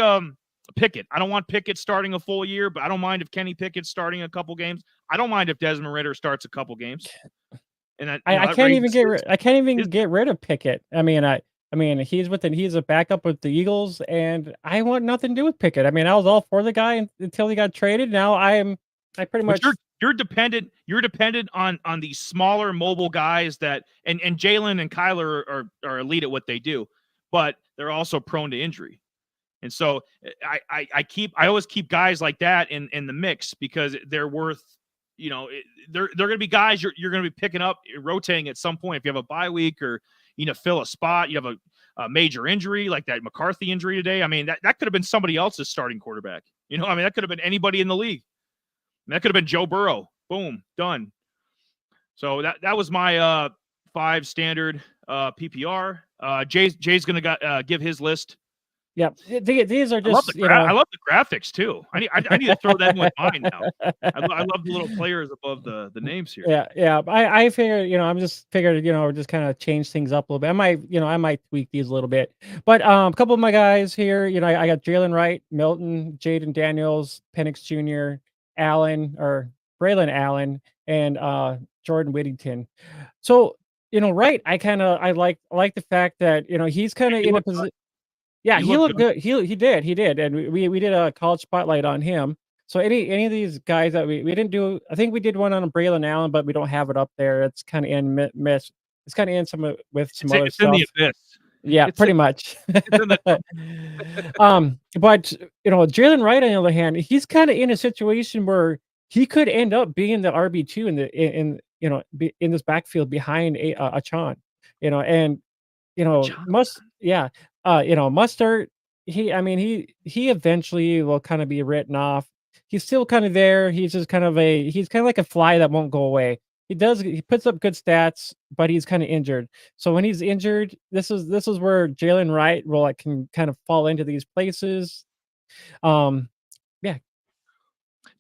Pickett. I don't want Pickett starting a full year, but I don't mind if Kenny Pickett's starting a couple games. I don't mind if Desmond Ritter starts a couple games. And I can't even get rid of Pickett. I mean he's a backup with the Eagles, and I want nothing to do with Pickett. I mean, I was all for the guy until he got traded. Now I pretty much you're dependent on these smaller mobile guys that and Jalen and Kyler are elite at what they do, but they're also prone to injury. And so I always keep guys like that in the mix because they're worth, they're going to be guys you're going to be picking up, rotating at some point. If you have a bye week or, fill a spot, you have a major injury like that McCarthy injury today. I mean, that could have been somebody else's starting quarterback. That could have been anybody in the league. That could have been Joe Burrow. Boom, done. So that was my 5 standard PPR. Jay's going to give his list. Yeah, these are just. I love the graphics too. I need to throw that in mine now. I love the little players above the names here. Yeah. I figured, I'm just figured, just kind of change things up a little bit. I might tweak these a little bit. But a couple of my guys here, I got Jalen Wright, Milton, Jaden Daniels, Penix Jr., Braylon Allen, and Jordan Whittington. So, Wright, I like the fact that he's kind of in a position. Yeah, he looked good. He did, and we did a college spotlight on him. So any of these guys that we didn't do, I think we did one on Braylon Allen, but we don't have it up there. It's kind of in miss. It's kind of in some with some other stuff. In the abyss. Yeah, pretty much. But Jalen Wright on the other hand, he's kind of in a situation where he could end up being the RB2 in this backfield behind Achane, and Mustard, he eventually will kind of be written off. He's still kind of there. He's just kind of like a fly that won't go away. He puts up good stats, but he's kind of injured. So when he's injured, this is where Jalen Wright can kind of fall into these places. Yeah.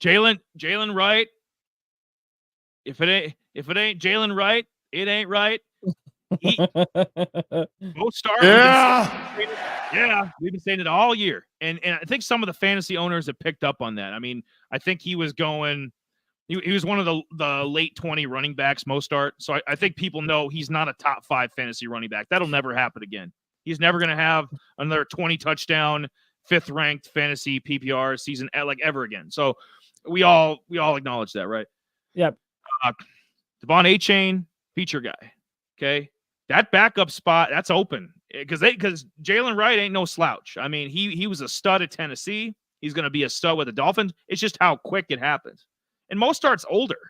Jalen Wright. If it ain't Jalen Wright, it ain't right. Most stars. Yeah, we've been saying it all year, and I think some of the fantasy owners have picked up on that. I mean, I think he was going. He was one of the late 20 running backs, Mostart. So I think people know he's not a top 5 fantasy running back. That'll never happen again. He's never going to have another 20 touchdown, 5th ranked fantasy PPR season like ever again. So we all acknowledge that, right? Yep. Devon Achane, feature guy. Okay. That backup spot, that's open because Jalen Wright ain't no slouch. I mean, he was a stud at Tennessee. He's going to be a stud with the Dolphins. It's just how quick it happens. And Mostart's older.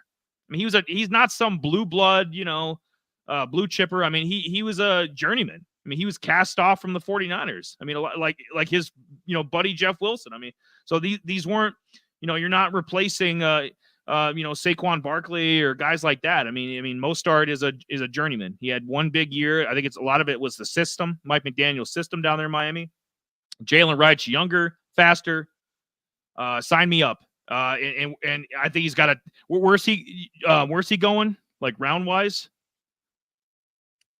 I mean, he's not some blue blood, blue chipper. I mean, he was a journeyman. I mean, he was cast off from the 49ers. I mean, like his, buddy Jeff Wilson. I mean, so these weren't, you're not replacing Saquon Barkley or guys like that. I mean, Mostart is a journeyman. He had one big year. I think a lot of it was the system, Mike McDaniel's system down there in Miami. Jalen Wright's younger, faster. Sign me up. And I think he's got a. Where's he going? Like round wise?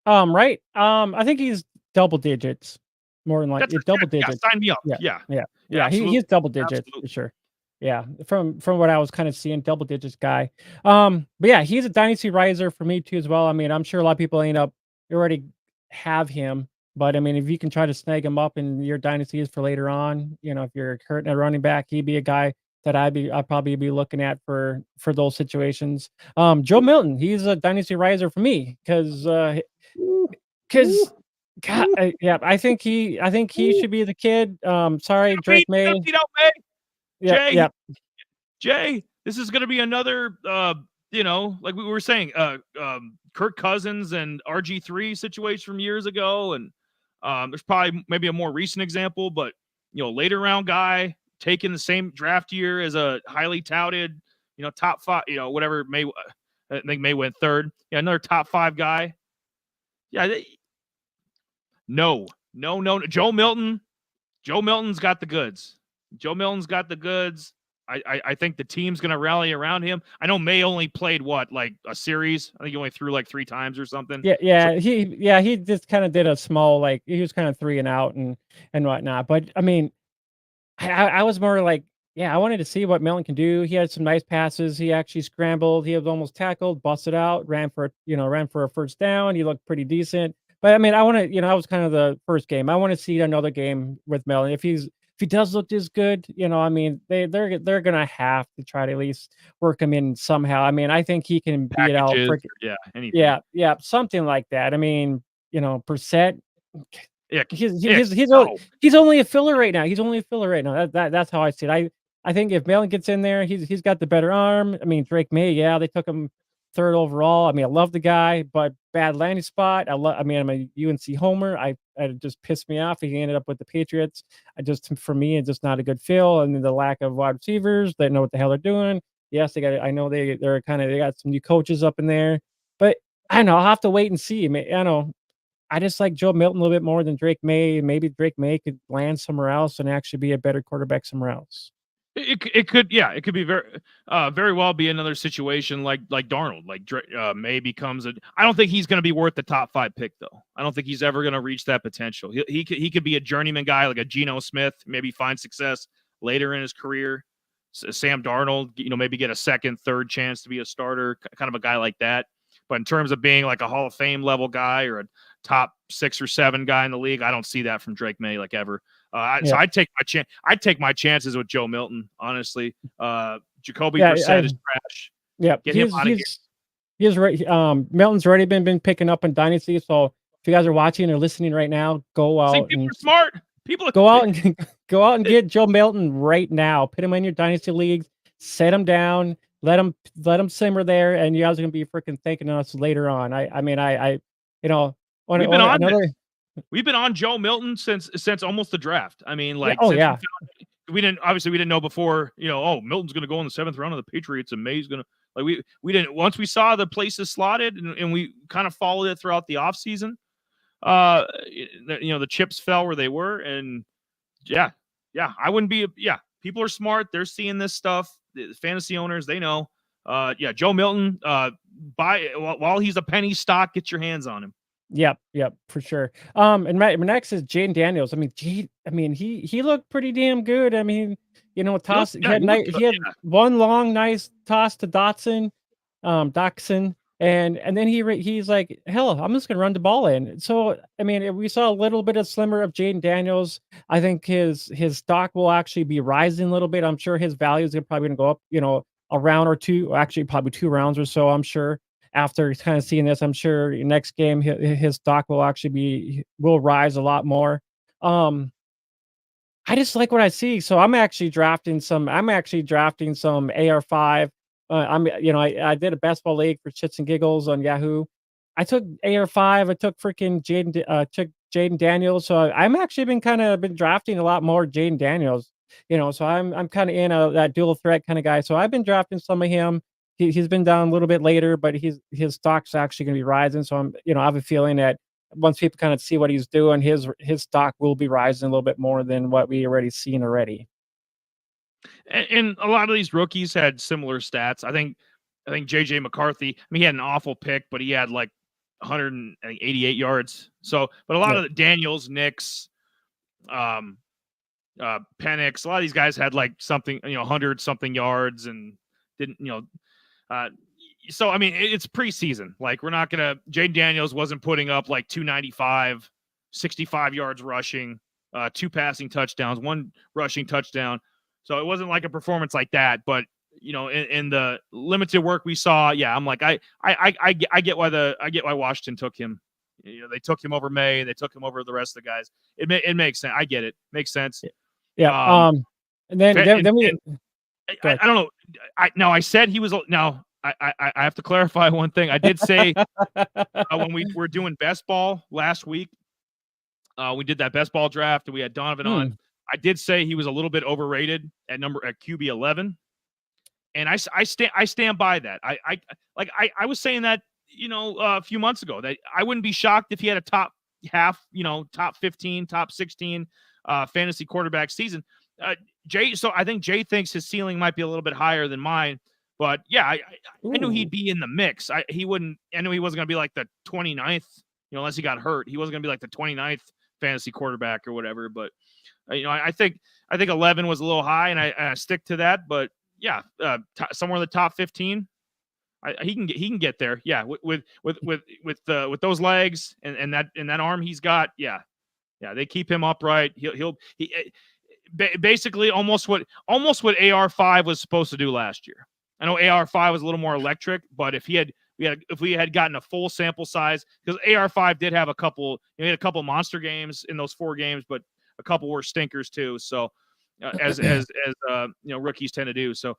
Right. I think he's double digits, more than like double digits. Yeah, sign me up. Yeah. He's double digits for sure. Yeah, from what I was kind of seeing, double digits guy. But yeah, he's a dynasty riser for me too as well. I mean, I'm sure a lot of people already have him, but I mean, if you can try to snag him up in your dynasties for later on, if you're hurting a running back, he'd be a guy that I'd probably be looking at for those situations. Joe Milton, he's a dynasty riser for me because God, I think he should be the kid. Sorry, Drake May. Jay, this is going to be another, like we were saying, Kirk Cousins and RG3 situation from years ago. And There's probably maybe a more recent example, but later round guy taking the same draft year as a highly touted, top 5, whatever I think May went 3rd. Yeah, another top 5 guy. Yeah, no. Joe Milton's got the goods. I think the team's going to rally around him. I know May only played like a series. I think he only threw like 3 times or something. Yeah. He just kind of did a small, like, he was kind of 3 and out and whatnot. But I mean, I was more like, yeah, I wanted to see what Milton can do. He had some nice passes. He actually scrambled. He was almost tackled, busted out, ran for a first down. He looked pretty decent. But I mean, I want to, that was kind of the first game. I want to see another game with Milton. If he does look this good, I mean, they're gonna have to try to at least work him in somehow. I mean, I think he can beat out. Anything. Yeah, something like that. I mean, Percent. Yeah, he's only a filler right now. That's how I see it. I think if Milton gets in there, he's got the better arm. I mean, Drake May, yeah, they took him 3rd overall. I mean, I love the guy, but bad landing spot. I mean, I'm a UNC homer. It just pissed me off. He ended up with the Patriots. For me, it's just not a good feel. And then the lack of wide receivers that know what the hell they're doing. Yes, I know they got some new coaches up in there, but I don't know. I'll have to wait and see. I mean, I know. I just like Joe Milton a little bit more than Drake May. Maybe Drake May could land somewhere else and actually be a better quarterback somewhere else. It could be very well be another situation like Darnold. Like May becomes I don't think he's going to be worth the top 5 pick though. I don't think he's ever going to reach that potential. He could be a journeyman guy like a Geno Smith, maybe find success later in his career. Sam Darnold, maybe get a 2nd, 3rd chance to be a starter, kind of a guy like that. But in terms of being like a Hall of Fame level guy or a top 6 or 7 guy in the league, I don't see that from Drake May like ever. So I'd take my chances with Joe Milton, honestly. Jacoby Brissett is trash. Yeah, get him out of here. He's right. Milton's already been picking up in Dynasty. So if you guys are watching or listening right now, go out. People are smart. Go out and get Joe Milton right now. Put him in your Dynasty leagues. Set him down. Let him simmer there, and you guys are gonna be freaking thanking us later on. We've been on Joe Milton since almost the draft. I mean, like, we didn't know before. Milton's gonna go in the 7th round of the Patriots, and May's gonna we didn't. Once we saw the places slotted, and we kind of followed it throughout the offseason. The chips fell where they were, and I wouldn't be. People are smart. They're seeing this stuff. The fantasy owners, they know. Joe Milton, while he's a penny stock, get your hands on him. Yep, for sure. And my next is Jaden Daniels. I mean, he looked pretty damn good. I mean, he had one long, nice toss to Dotson, and then he's like, hell, I'm just gonna run the ball in. So I mean, we saw a little bit of slimmer of Jaden Daniels. I think his stock will actually be rising a little bit. I'm sure his value is probably gonna go up, a round or 2, actually probably 2 rounds or so. I'm sure after kind of seeing this, I'm sure next game his stock will rise a lot more. I just like what I see. So I'm actually drafting some AR5. I did a basketball league for shits and giggles on Yahoo. I took AR5. I took freaking Jaden Daniels. So I'm actually been drafting a lot more Jaden Daniels. So I'm kind of in that dual threat kind of guy. So I've been drafting some of him. He's been down a little bit later, but his stock's actually going to be rising. So I have a feeling that once people kind of see what he's doing, his stock will be rising a little bit more than what we already seen already. And a lot of these rookies had similar stats. I think JJ McCarthy, he had an awful pick, but he had like 188 yards. So, but a lot of the Daniels, Nicks, Penix, a lot of these guys had like something, 100 something yards and didn't, so, I mean, it's preseason. Like, we're not going to, Jaden Daniels wasn't putting up like 295, 65 yards rushing, 2 passing touchdowns, 1 rushing touchdown. So it wasn't like a performance like that, but in the limited work we saw, I'm like, I get why Washington took him. They took him over May, they took him over the rest of the guys. It makes sense. I get it. Makes sense. Yeah. And then I don't know. I said he was. Now I have to clarify one thing. I did say when we were doing best ball last week, We did that best ball draft, and we had Donovan on. I did say he was a little bit overrated at QB 11, and I stand by that. I was saying that a few months ago that I wouldn't be shocked if he had a top 15, top 16 fantasy quarterback season. Jay, so I think Jay thinks his ceiling might be a little bit higher than mine, but yeah, I knew he'd be in the mix. I knew he wasn't going to be like the 29th, unless he got hurt. He wasn't going to be like the 29th fantasy quarterback or whatever. But I think 11 was a little high, and I stick to that. But yeah, somewhere in the top 15, he can get there. Yeah, with those legs and that arm he's got. Yeah, they keep him upright. He basically almost what AR5 was supposed to do last year. I know AR5 was a little more electric, but if we had gotten a full sample size, because AR5 did have a couple, he had a couple monster games in those 4 games, but a couple were stinkers too. So as rookies tend to do. So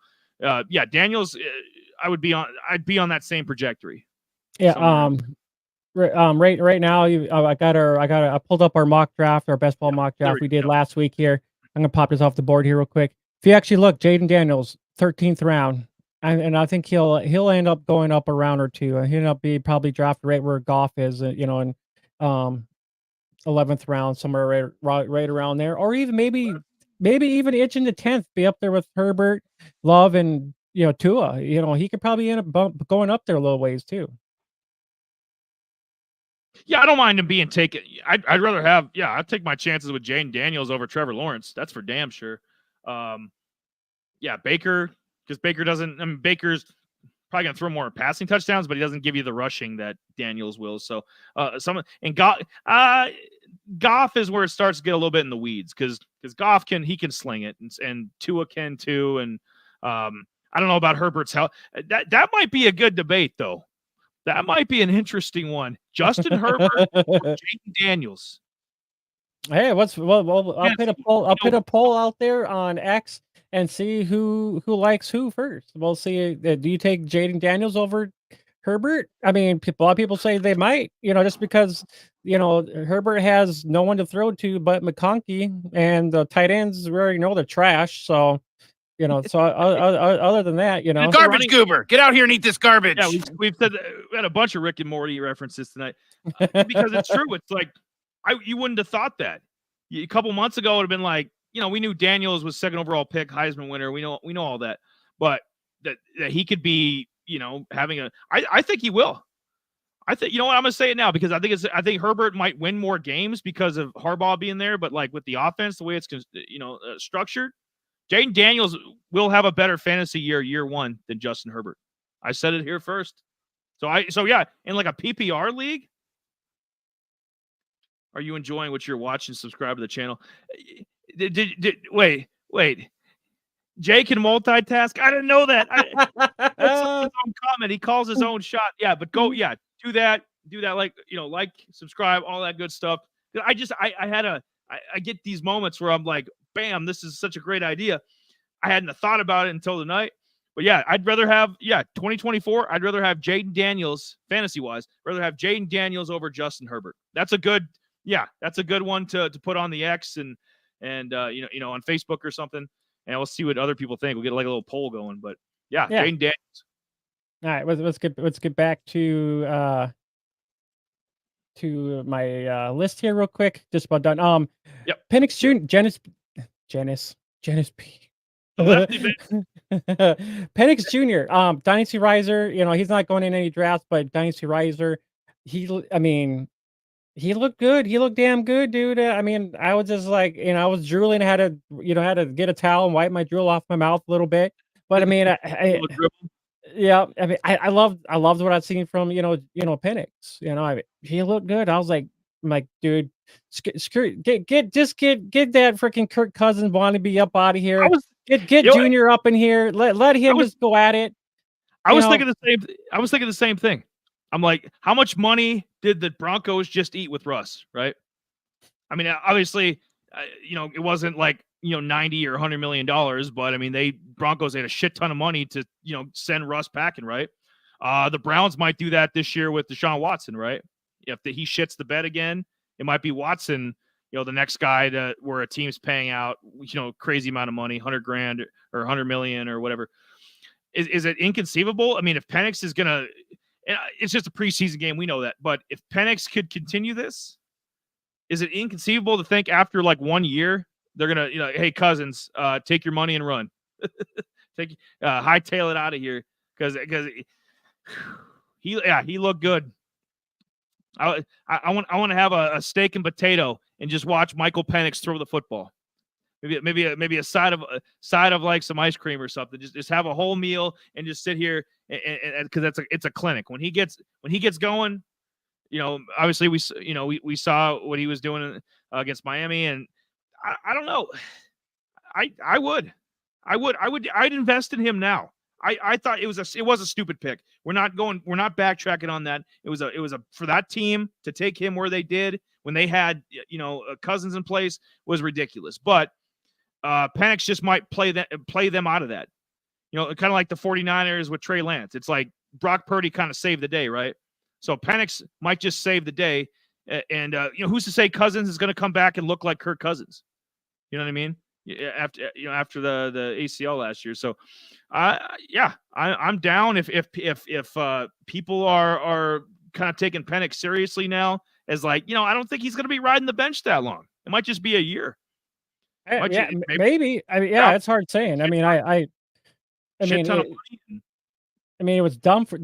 Daniels, I'd be on that same trajectory. Yeah. Right now, I pulled up our mock draft, our best ball mock draft we did last week here. I'm gonna pop this off the board here real quick. If you actually look, Jaden Daniels, 13th round, and I think he'll end up going up a round or two. He'll end up probably drafted right where Goff is, in 11th round, somewhere right around there, or even maybe even itching the 10th, be up there with Herbert, Love, and Tua. He could probably end up going up there a little ways too. Yeah, I don't mind him being taken. I'd rather have, I'd take my chances with Jaden Daniels over Trevor Lawrence. That's for damn sure. Baker, because Baker's probably going to throw more passing touchdowns, but he doesn't give you the rushing that Daniels will. So, Goff is where it starts to get a little bit in the weeds, because Goff can sling it, and Tua can too. And I don't know about Herbert's health. That might be a good debate, though. That might be an interesting one. Justin Herbert or Jaden Daniels. Hey, I'll put a poll. I'll put a poll out there on X and see who likes who first. We'll see. Do you take Jaden Daniels over Herbert? I mean, a lot of people say they might. Just because Herbert has no one to throw to but McConkey, and the tight ends we already know they're trash. So. So other than that, garbage goober, get out here and eat this garbage. Yeah, we've said that, we had a bunch of Rick and Morty references tonight, because it's true. It's like you wouldn't have thought that a couple months ago. It would have been like, we knew Daniels was 2nd overall pick, Heisman winner. We know all that, but that he could be, having a. I think he will. I think I'm going to say it now, because I think Herbert might win more games because of Harbaugh being there, but like with the offense, the way it's structured. Jaden Daniels will have a better fantasy year 1 than Justin Herbert. I said it here first. So yeah, in like a PPR league. Are you enjoying what you're watching? Subscribe to the channel. Wait. Jay can multitask. I didn't know that. That's his own comment. He calls his own shot. Yeah, but go. Yeah, do that. Do that. Like, subscribe, all that good stuff. I get these moments where I'm like, bam, this is such a great idea. I hadn't thought about it until tonight. But yeah, I'd rather have 2024. I'd rather have Jaden Daniels, fantasy wise, rather have Jaden Daniels over Justin Herbert. That's a good one to put on the X and on Facebook or something. And we'll see what other people think. We'll get like a little poll going. But yeah. Jaden Daniels. All right, let's get back to my list here real quick. Just about done. Yep. Penix Janice P. Penix Jr. Dynasty Riser. He's not going in any drafts, but Dynasty Riser. He looked good. He looked damn good, dude. I was just like, I was drooling. I had to get a towel and wipe my drool off my mouth a little bit. But I loved what I've seen from Penix. He looked good. I was like, dude, get that freaking Kirk Cousins wannabe up out of here. Get Junior up in here. Let him just go at it. I was thinking the same thing. I'm like, how much money did the Broncos just eat with Russ? Right. I mean, obviously, it wasn't like $90 or $100 million, but I mean, Broncos had a shit ton of money to send Russ packing. Right. The Browns might do that this year with Deshaun Watson. Right. If he shits the bed again, it might be Watson the next guy where a team's paying out, crazy amount of money, 100 grand or 100 million or whatever. Is it inconceivable? I mean, if Penix is gonna, it's just a preseason game, we know that. But if Penix could continue this, is it inconceivable to think after like 1 year they're gonna, hey Cousins, take your money and run, hightail it out of here because he looked good. I want to have a steak and potato and just watch Michael Penix throw the football. Maybe a side of like some ice cream or something. Just have a whole meal and just sit here and because it's a clinic. When he gets going, obviously we saw what he was doing against Miami, and I don't know. I'd invest in him now. I thought it was a stupid pick. We're not backtracking on that. It was a for that team to take him where they did when they had Cousins in place was ridiculous. But Penix just might play them out of that. Kind of like the 49ers with Trey Lance. It's like Brock Purdy kind of saved the day, right? So Penix might just save the day. And who's to say Cousins is going to come back and look like Kirk Cousins? You know what I mean? After the ACL last year. So I'm down if people are kind of taking Penix seriously now as like, I don't think he's going to be riding the bench that long. It might just be a year. Maybe. I mean, it's hard saying. I mean, it was dumb for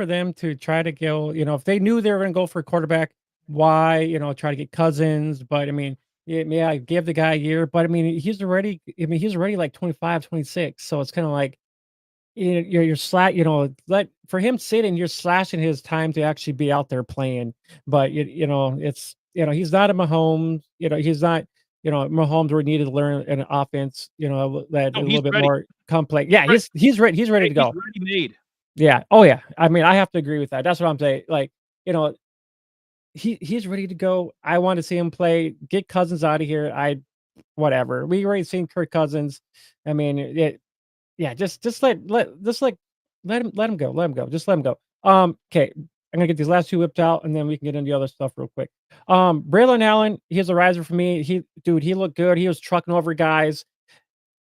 them to try to go, if they knew they were going to go for a quarterback, why, try to get Cousins. But I mean, I give the guy a year, but I mean, he's already like 25, 26. So it's kind of like, you're for him sitting, you're slashing his time to actually be out there playing. But it's, he's not a Mahomes, he's not, Mahomes where he needed to learn an offense, that a little bit more complex. Yeah, he's ready. He's ready to go. He's ready made. Yeah. Oh yeah. I mean, I have to agree with that. That's what I'm saying. Like, he's ready to go. I want to see him play. Get Cousins out of here. Whatever. We already seen Kirk Cousins. I mean, just let him go. Let him go. Just let him go. Okay. I'm gonna get these last two whipped out, and then we can get into the other stuff real quick. Braylon Allen, he's a riser for me. He looked good. He was trucking over guys.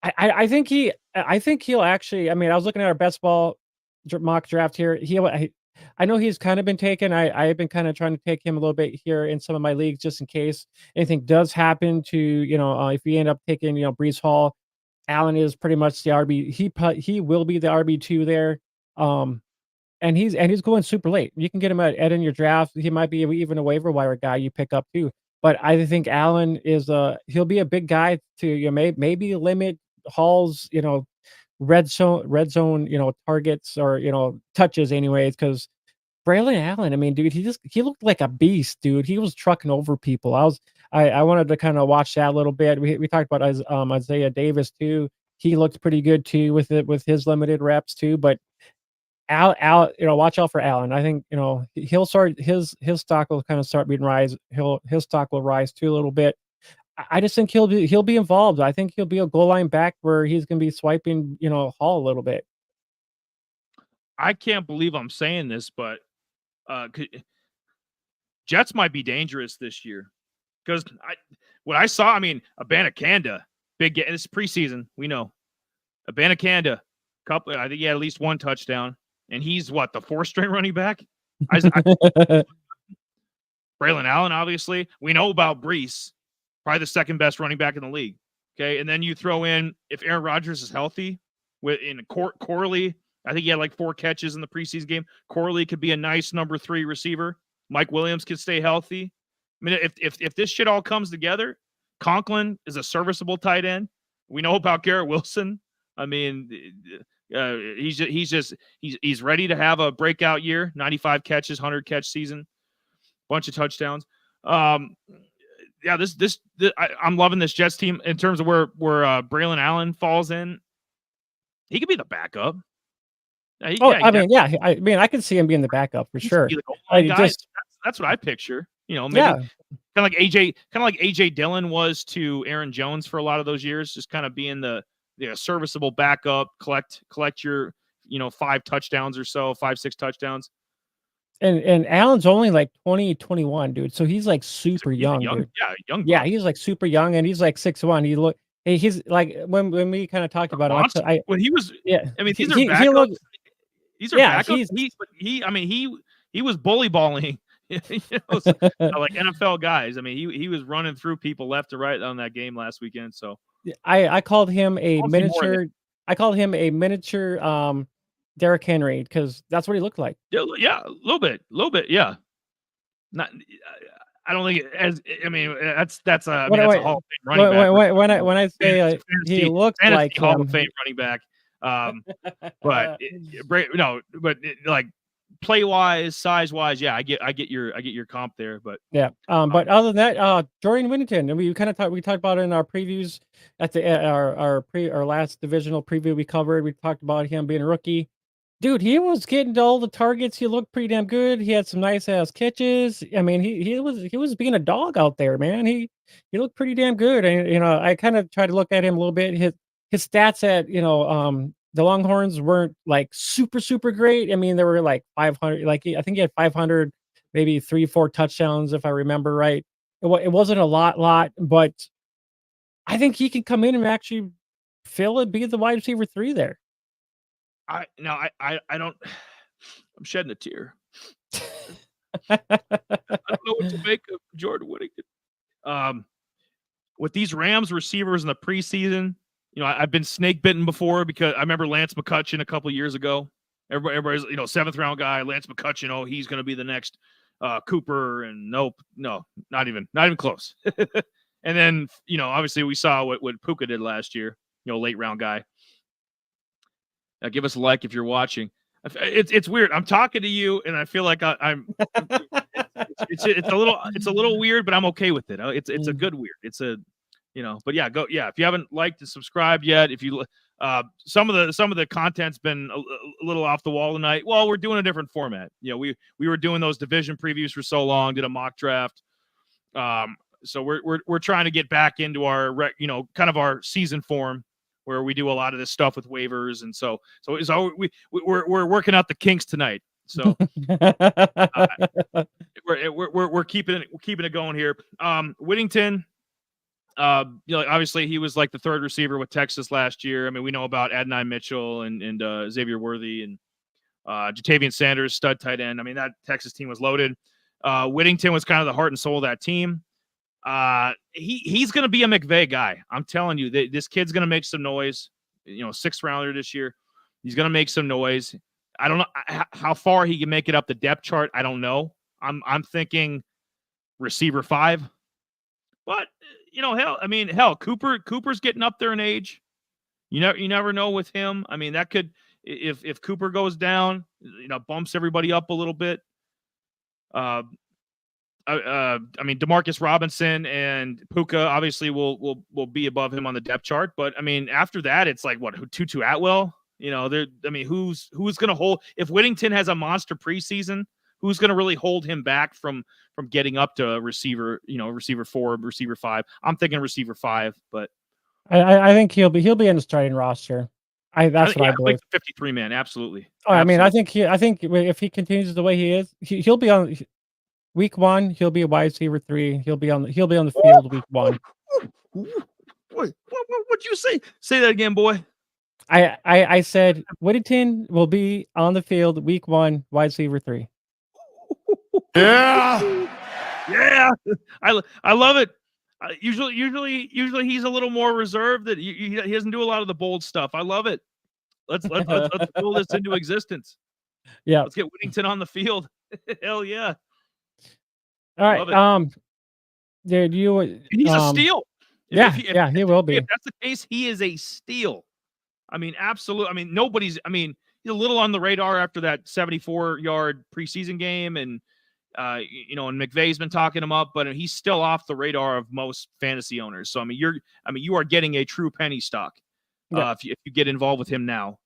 I think he'll actually. I mean, I was looking at our best ball mock draft here. I know he's kind of been taken. I've been kind of trying to take him a little bit here in some of my leagues, just in case anything does happen to if we end up taking Breece Hall. Allen is pretty much the RB. He will be the RB2 there. And he's going super late. You can get him in your draft. He might be even a waiver wire guy you pick up too. But I think Allen he'll be a big guy to maybe limit Hall's red zone targets or touches anyways, because Braylon Allen, I mean, dude, he looked like a beast, dude. He was trucking over people. I wanted to kind of watch that a little bit. We talked about Isaiah Davis too. He looked pretty good too with his limited reps too. But watch out for Allen. I think he'll start his stock will kind of start being rise. His stock will rise too a little bit. I just think he'll be involved. I think he'll be a goal line back where he's going to be swiping Hall a little bit. I can't believe I'm saying this, but Jets might be dangerous this year because what I saw. I mean, Abanikanda, big game. It's preseason. We know Abanikanda, I think he had at least one touchdown. And he's what, the 4th-string running back? Braylon Allen, obviously. We know about Breece, probably the 2nd best running back in the league. Okay, and then you throw in if Aaron Rodgers is healthy, Corley, I think he had like 4 catches in the preseason game. Corley could be a nice number 3 receiver. Mike Williams could stay healthy. I mean, if this shit all comes together, Conklin is a serviceable tight end. We know about Garrett Wilson. I mean, he's ready to have a breakout year. 95 catches, 100 catch season, bunch of touchdowns. I'm loving this Jets team in terms of where Braylon Allen falls in. He could be the backup. I can see him being the backup for sure. That's what I picture. Maybe kind of like AJ Dillon was to Aaron Jones for a lot of those years, just kind of being the serviceable backup, collect your 5 touchdowns or so, 5-6 touchdowns. And Allen's only like 20, 21, dude. So he's like super He's a young, young, dude. yeah, young. Yeah, buck. he's like super young, and he's like 6'1". He's like when we kind of talked A about him. monster. When he was, Yeah, I mean, these are he backups. looked. These are Yeah, backups. I mean, he was bully balling, so, like NFL guys. I mean, he was running through people left to right on that game last weekend. So I called him a I'll see more of it. miniature. I called him a miniature Derrick Henry because that's what he looked like. Yeah, a little bit. Yeah, not. I don't think as. I mean, that's a. I mean, that's a Hall of Fame running back. When I say he looks like Hall him, of Fame running back. But like play wise, size wise, yeah, I get your comp there. But yeah. But other than that, Jordan Whittington, and we talked about it in our previews at our last divisional preview we covered. We talked about him being a rookie. Dude, he was getting to all the targets. He looked pretty damn good. He had some nice ass catches. I mean, he was being a dog out there, man. He looked pretty damn good. And I kind of tried to look at him a little bit. His stats at the Longhorns weren't like super great. I mean, they were like 500. Like I think he had 500, maybe 3-4 touchdowns if I remember right. It wasn't a lot, but I think he can come in and actually fill it, be the wide receiver 3 there. I don't. I'm shedding a tear. I don't know what to make of Jordan Whittington. With these Rams receivers in the preseason, I've been snake bitten before because I remember Lance McCutcheon a couple of years ago. Everybody's 7th round guy, Lance McCutcheon. Oh, he's going to be the next Cooper, and no, not even close. And then obviously we saw what Puka did last year. Late round guy. Give us a like if you're watching. It's weird. I'm talking to you, and I feel like I'm. It's a little weird, but I'm okay with it. It's a good weird. It's a, But yeah, go. Yeah, if you haven't liked and subscribed yet, if you some of the content's been a little off the wall tonight. Well, we're doing a different format. We were doing those division previews for so long, did a mock draft. So we're trying to get back into our kind of our season form, where we do a lot of this stuff with waivers, and so we're working out the kinks tonight. So we're keeping it going here. Whittington, obviously he was like the 3rd receiver with Texas last year. I mean, we know about Adonai Mitchell and Xavier Worthy and Jatavian Sanders, stud tight end. I mean, that Texas team was loaded. Whittington was kind of the heart and soul of that team. He's going to be a McVay guy. I'm telling you, this kid's going to make some noise. 6th rounder this year. He's going to make some noise. I don't know how far he can make it up the depth chart. I don't know. I'm thinking receiver 5, but hell, Cooper's getting up there in age. You never know with him. I mean, that could, if Cooper goes down, bumps everybody up a little bit. I mean, Demarcus Robinson and Puka obviously will be above him on the depth chart, but I mean, after that, it's like what, Tutu Atwell. Who's going to hold, if Whittington has a monster preseason, who's going to really hold him back from getting up to receiver, receiver 4, receiver 5? I'm thinking receiver 5, but I think he'll be in the starting roster. That's what I believe. Like 53 man, absolutely. Oh, I mean, I think if he continues the way he is, he'll be on week 1. He'll be a wide receiver 3. He'll be on the field week 1. What'd you say? Say that again, boy. I said Whittington will be on the field week 1, wide receiver 3. Yeah. I love it. Usually he's a little more reserved. That he doesn't do a lot of the bold stuff. I love it. Let's build this into existence. Yeah. Let's get Whittington on the field. Hell yeah. All right. Dude, he's a steal. If he will be. If that's the case, he is a steal. I mean, absolutely. I mean, he's a little on the radar after that 74-yard preseason game, and and McVay's been talking him up, but he's still off the radar of most fantasy owners. So you are getting a true penny stock if you get involved with him now.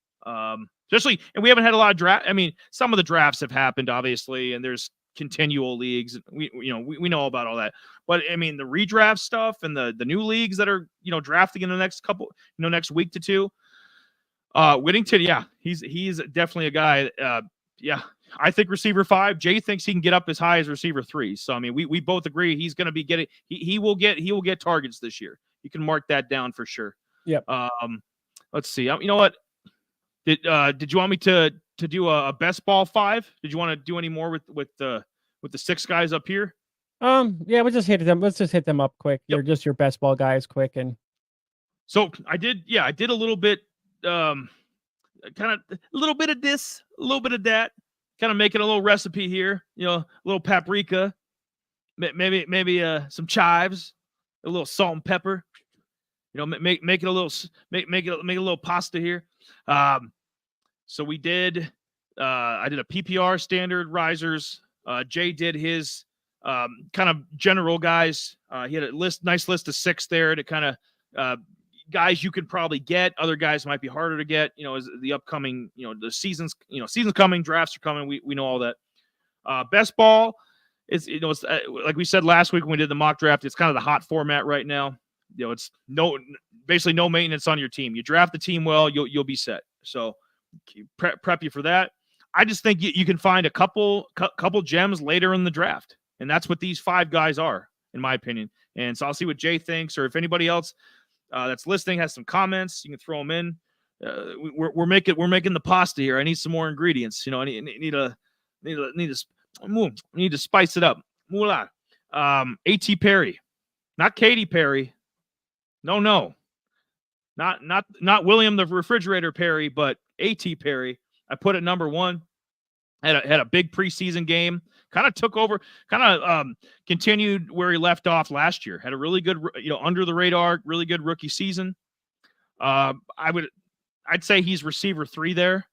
Especially, and we haven't had a lot of draft. I mean, some of the drafts have happened, obviously, and there's continual leagues. We know about all that, but I mean, the redraft stuff and the new leagues that are drafting in the next couple, next week to 2. Whittington, yeah, he's definitely a guy. I think receiver 5. Jay thinks he can get up as high as receiver 3. So I mean, we both agree he's going to be getting. He will get targets this year. You can mark that down for sure. Yep. Let's see. You know what? Did you want me to do a best ball 5? Did you want to do any more with the 6 guys up here? Yeah, we just hit them. Let's just hit them up quick. Yep. You're just your best ball guys, quick and. So I did a little bit, kind of a little bit of this, a little bit of that, kind of making a little recipe here. You know, a little paprika, maybe some chives, a little salt and pepper. You know, make it a little make it a little pasta here. So we did. I did a PPR standard risers. Jay did his kind of general guys. He had a nice list of 6 there to kind of guys you could probably get. Other guys might be harder to get. You know, as the upcoming, the season's coming, drafts are coming. We know all that. Best ball is it's like we said last week when we did the mock draft. It's kind of the hot format right now. You know, it's basically no maintenance on your team. You draft the team well, you'll be set. So prep you for that. I just think you can find a couple gems later in the draft, and that's what these 5 guys are, in my opinion. And so I'll see what Jay thinks, or if anybody else that's listening has some comments, you can throw them in. We're making the pasta here. I need some more ingredients. You know, I need to spice it up. Moolah. A.T. Perry, not Katy Perry. No, not William the Refrigerator Perry, but A.T. Perry. I put at number 1. Had a big preseason game. Kind of took over. Continued where he left off last year. Had a really good, under the radar, really good rookie season. I'd say he's receiver 3 there.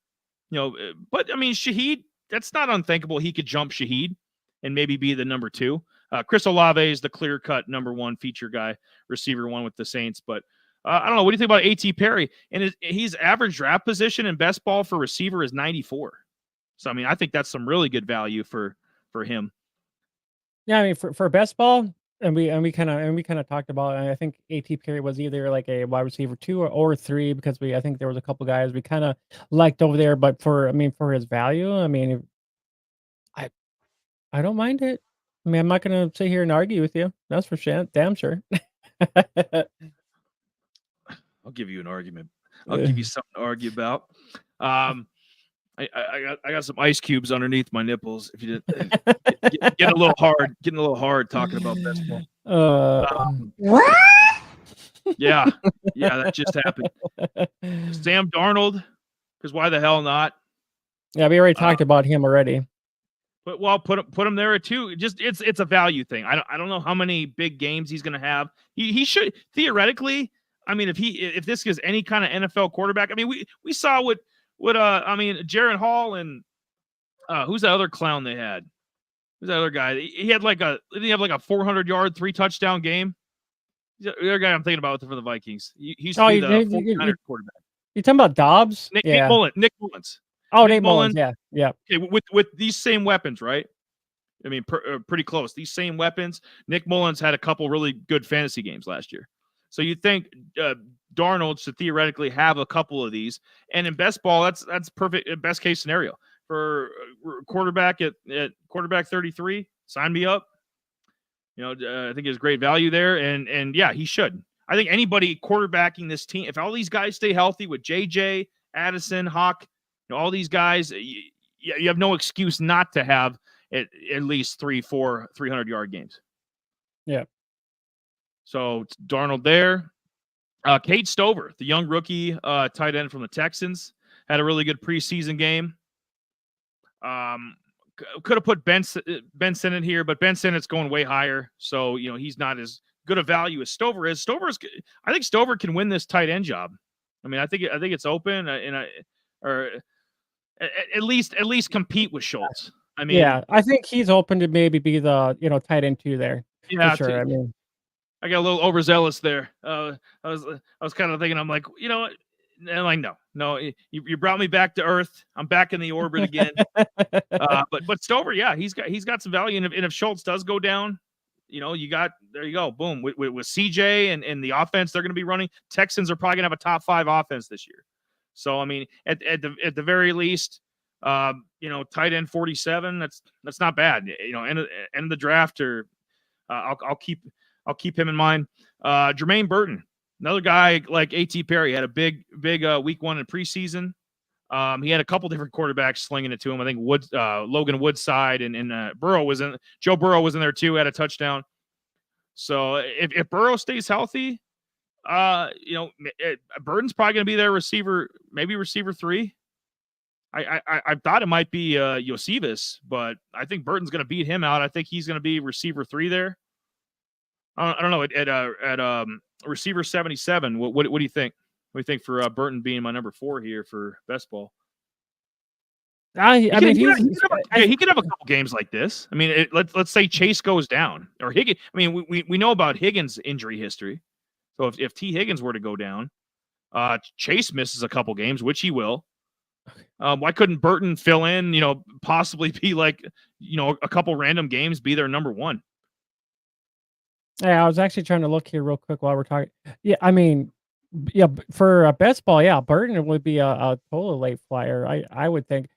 But I mean Shaheed. That's not unthinkable. He could jump Shaheed and maybe be the number 2. Chris Olave is the clear-cut number 1 feature guy, receiver 1 with the Saints. But I don't know. What do you think about A.T. Perry? And his average draft position in best ball for receiver is 94. So, I mean, I think that's some really good value for him. Yeah, I mean, for best ball, and we kind of talked about. I think A.T. Perry was either like a wide receiver 2 or 3 because I think there was a couple guys we kind of liked over there. But for his value, I mean, I don't mind it. I mean, I'm not going to sit here and argue with you. That's for sure. Damn sure. I'll give you an argument. I'll give you something to argue about. I got some ice cubes underneath my nipples. If you didn't getting a little hard talking about baseball. What? Yeah, that just happened. Sam Darnold, because why the hell not? Yeah, we already talked about him already. But put him there too. Just it's a value thing. I don't know how many big games he's going to have. He should theoretically. I mean, if this is any kind of NFL quarterback, I mean, we saw what Jaron Hall and who's that other clown they had? Who's that other guy? He had like a 400-yard 3-touchdown game. The other guy I'm thinking about for the Vikings. He's the 49ers quarterback. You talking about Dobbs? Nick Mullins. Oh, Nick Mullins. Yeah. Okay, with these same weapons, right? I mean, pretty close. These same weapons. Nick Mullins had a couple really good fantasy games last year. So you think Darnold should theoretically have a couple of these, and in best ball, that's perfect. Best case scenario for quarterback at quarterback 33. Sign me up. I think there's great value there, and yeah, he should. I think anybody quarterbacking this team, if all these guys stay healthy with JJ, Addison, Hawk, all these guys, you have no excuse not to have at least 3-4 300-yard games. Yeah. So Darnold there. Cade Stover, the young rookie tight end from the Texans, had a really good preseason game. Could have put Ben Sinnott here, but Ben Sinnott's going way higher. So, he's not as good a value as Stover is. I think Stover can win this tight end job. I mean, I think it's open, or at least compete with Schultz. I mean, yeah, I think he's open to maybe be the tight end 2 there. Yeah, for sure. I mean, I got a little overzealous there. I was kind of thinking, I'm like, what? And I'm like, no, you brought me back to earth. I'm back in the orbit again. But Stover, yeah, he's got some value. And if Schultz does go down, there you go, boom. With CJ and the offense they're going to be running, Texans are probably going to have a top 5 offense this year. So I mean, at the very least, Tight end 47. That's not bad. End of the draft, or I'll keep him in mind. Jermaine Burton, another guy like A.T. Perry, had a big week 1 in preseason. He had a couple different quarterbacks slinging it to him. I think Logan Woodside and Joe Burrow was in there too, had a touchdown. So if Burrow stays healthy, Burton's probably going to be their receiver, maybe receiver 3. I thought it might be Josephus, but I think Burton's going to beat him out. I think he's going to be receiver 3 there. I don't know at receiver 77. What do you think? What do you think for Burton being my number 4 here for best ball? He could have a couple games like this. I mean, let's say Chase goes down, or Higgins. I mean, we know about Higgins' injury history. So if T. Higgins were to go down, Chase misses a couple games, which he will. Why couldn't Burton fill in? Possibly be like, a couple random games, be their number 1. Yeah, I was actually trying to look here real quick while we're talking. Yeah, I mean, yeah, for a best ball, yeah, Burton would be a total late flyer. I would think.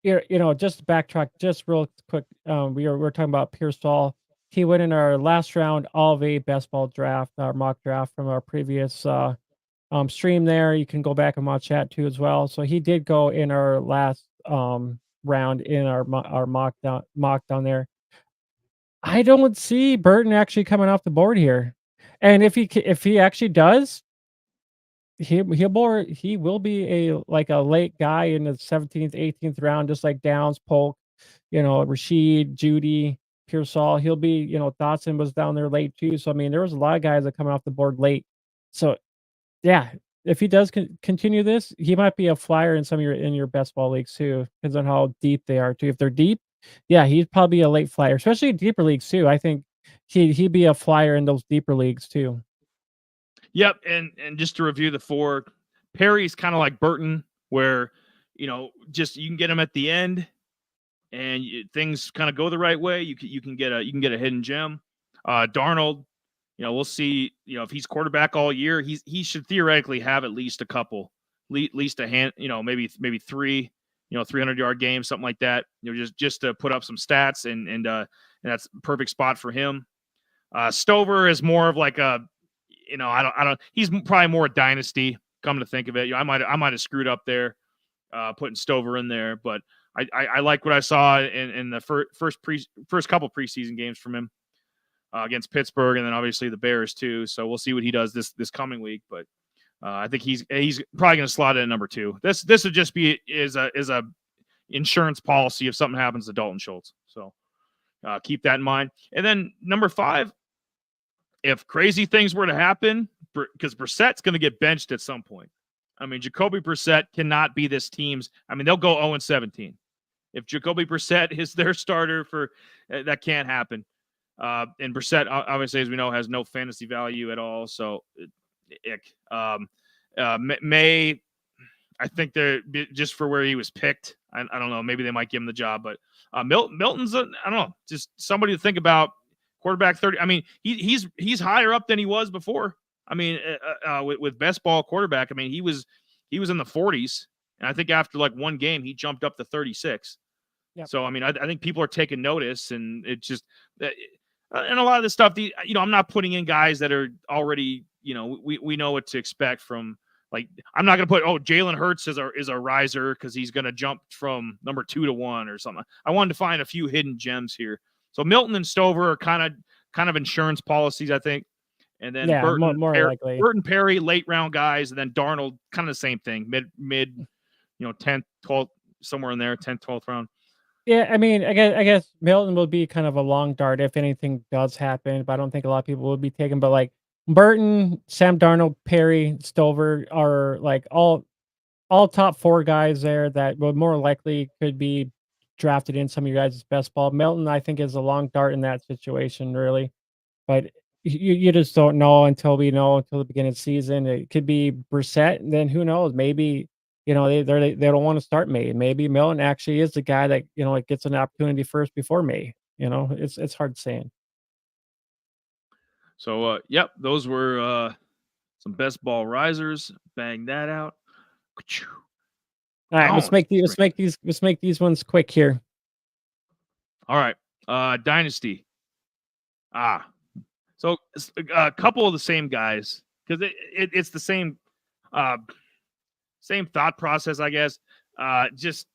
Just to backtrack just real quick. We were talking about Pearsall. He went in our last round all of a best ball draft, our mock draft from our previous stream there. You can go back and watch that too as well. So he did go in our last round in our mock down there. I don't see Burton actually coming off the board here, and if he actually does, he will be a late guy in the 17th, 18th round, just like Downs, Polk, Rashid, Judy, Pearsall. He'll be, Dotson was down there late too. So I mean, there was a lot of guys that coming off the board late. So yeah, if he does continue this, he might be a flyer in some of your best ball leagues too. Depends on how deep they are too. If they're deep, yeah, he's probably a late flyer, especially in deeper leagues too. I think he'd be a flyer in those deeper leagues too. Yep, and just to review the 4, Perry's kind of like Burton, where just you can get him at the end, and things kind of go the right way. You can get a hidden gem. Darnold, we'll see. If he's quarterback all year, he should theoretically have at least a couple, least a hand. Maybe 3. 300-yard games, something like that. Just to put up some stats, and that's a perfect spot for him. Stover is more of like a, I don't. He's probably more a dynasty. Come to think of it, I might have screwed up there, putting Stover in there, but I like what I saw in the first couple preseason games from him against Pittsburgh, and then obviously the Bears too. So we'll see what he does this coming week, but. I think he's probably going to slot in at number 2. This would just be is a insurance policy if something happens to Dalton Schultz. So keep that in mind. And then number 5, if crazy things were to happen, because Brissett's going to get benched at some point. I mean, Jacoby Brissett cannot be this team's. I mean, they'll go 0-17 if Jacoby Brissett is their starter. That can't happen. And Brissett, obviously, as we know, has no fantasy value at all. So. May, I think they're just for where he was picked. I don't know. Maybe they might give him the job, but Milton's I don't know, just somebody to think about. Quarterback 30. I mean, he's higher up than he was before. I mean, with best ball quarterback. I mean, he was in the 40s, and I think after like one game, he jumped up to 36. Yep. So I mean, I think people are taking notice, and it just and a lot of this stuff. I'm not putting in guys that are already. We know what to expect from, like, I'm not going to put, Jalen Hurts is a riser because he's going to jump from number 2 to 1 or something. I wanted to find a few hidden gems here. So Milton and Stover are kind of insurance policies, I think. And then Burton, more likely. Burton, Perry, late round guys, and then Darnold, kind of the same thing, mid, 10th, 12th, somewhere in there, 10th, 12th round. Yeah, I mean, I guess Milton will be kind of a long dart if anything does happen, but I don't think a lot of people will be taken. But like Burton, Sam Darnold, Perry, Stover are like all top 4 guys there that would more likely could be drafted in some of your guys' best ball. Milton, I think, is a long dart in that situation, really. But you just don't know until the beginning of the season. It could be Brissett, and then who knows? Maybe they don't want to start May. Maybe Milton actually is the guy that it gets an opportunity first before May. It's hard saying. So, yep, those were some best ball risers. Bang that out. All right, Don't. let's make these ones quick here. All right. Dynasty. So a couple of the same guys because it's the same same thought process, I guess. Just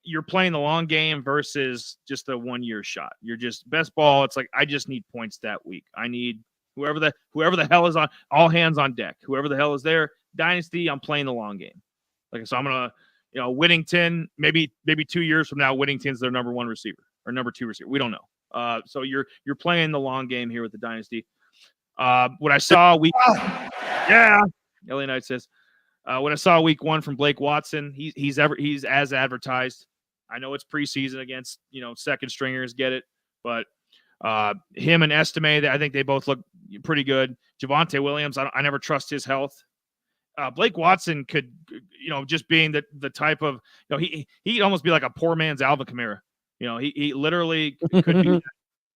you're playing the long game versus just a 1 year shot. You're just best ball. It's like I just need points that week. I need whoever the hell is on, all hands on deck. Whoever the hell is there. Dynasty, I'm playing the long game. Like so, I'm gonna Whittington. Maybe 2 years from now, Whittington's their number 1 receiver or number 2 receiver. We don't know. So you're playing the long game here with the Dynasty. What I saw LA Knight says, when I saw week 1 from Blake Watson, he's as advertised. I know it's preseason against second stringers, get it, but him and Estime, I think they both look pretty good. Javonte Williams, I never trust his health. Blake Watson could, just being the type of, he'd almost be like a poor man's Alvin Kamara. He literally could be.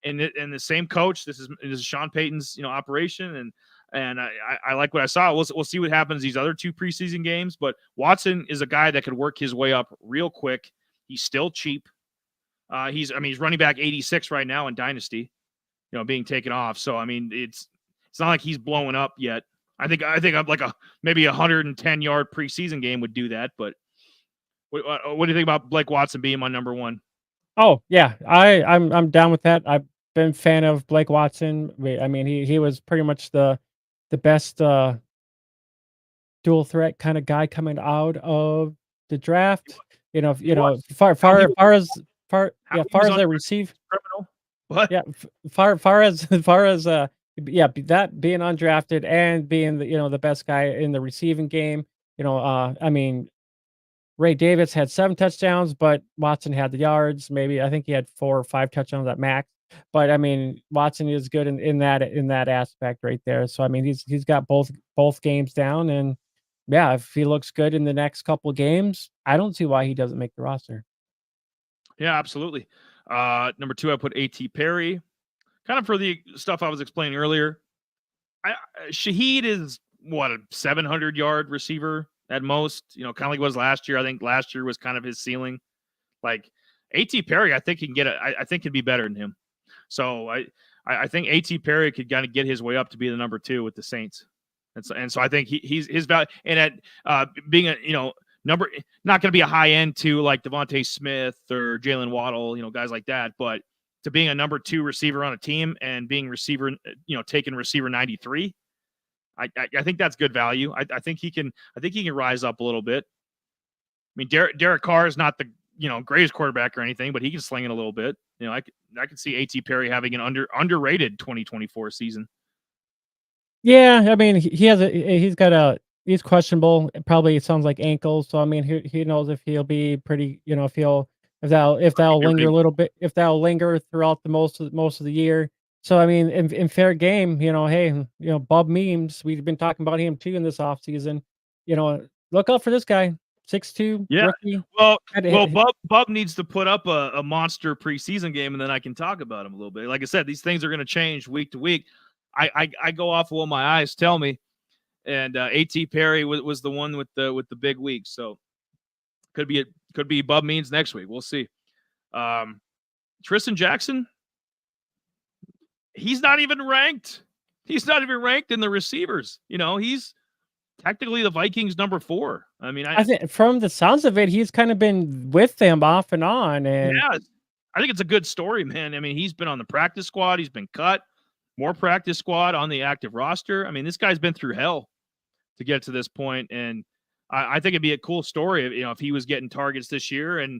And the same coach. This is Sean Payton's operation, and I like what I saw. We'll see what happens these other 2 preseason games. But Watson is a guy that could work his way up real quick. He's still cheap. He's running back 86 right now in Dynasty, being taken off. So it's not like he's blowing up yet. I think I'm like maybe 110-yard preseason game would do that. But what do you think about Blake Watson being my number 1? Oh yeah, I'm down with that. I've been a fan of Blake Watson. He was pretty much the best dual threat kind of guy coming out of the draft. Far as I receive criminal. What? Yeah, far as that being undrafted and being the best guy in the receiving game. Ray Davis had 7 touchdowns, but Watson had the yards. Maybe I think he had 4 or 5 touchdowns at max. But Watson is good in that aspect right there. So he's got both games down, and yeah, if he looks good in the next couple of games, I don't see why he doesn't make the roster. Yeah, absolutely. Number 2, I put A.T. Perry, kind of for the stuff I was explaining earlier. Shaheed is what, a 700-yard receiver at most, kind of like it was last year. I think last year was kind of his ceiling. Like A.T. Perry, I think he can get it. I think he'd be better than him. So I think A.T. Perry could kind of get his way up to be the number 2 with the Saints. And so I think he's his value, and at being a number, not going to be a high end to like Devontae Smith or Jalen Waddle, guys like that, but to being a number 2 receiver on a team and being receiver, taking receiver 93. I think that's good value. I think he can rise up a little bit. Derek Carr is not the greatest quarterback or anything, but he can sling it a little bit. I could see A.T. Perry having an underrated 2024 season. Yeah, he's questionable. Probably it sounds like ankles. So he knows if he'll be pretty. If that'll linger a little bit. If that'll linger throughout the most of the year. So in fair game, hey, Bob Memes, we've been talking about him too in this offseason. Look out for this guy, 6'2", yeah. rookie. Well, Bob needs to put up a monster preseason game, and then I can talk about him a little bit. Like I said, these things are going to change week to week. I go off of what my eyes tell me, and A.T. Perry was the one with the big week. So could be Bob Means next week. We'll see. Tristan Jackson. He's not even ranked. He's not even ranked in the receivers. He's technically the Vikings number 4. I think from the sounds of it, he's kind of been with them off and on. And yeah, I think it's a good story, man. He's been on the practice squad. He's been cut. More practice squad on the active roster. This guy's been through hell to get to this point, and I think it'd be a cool story if he was getting targets this year. And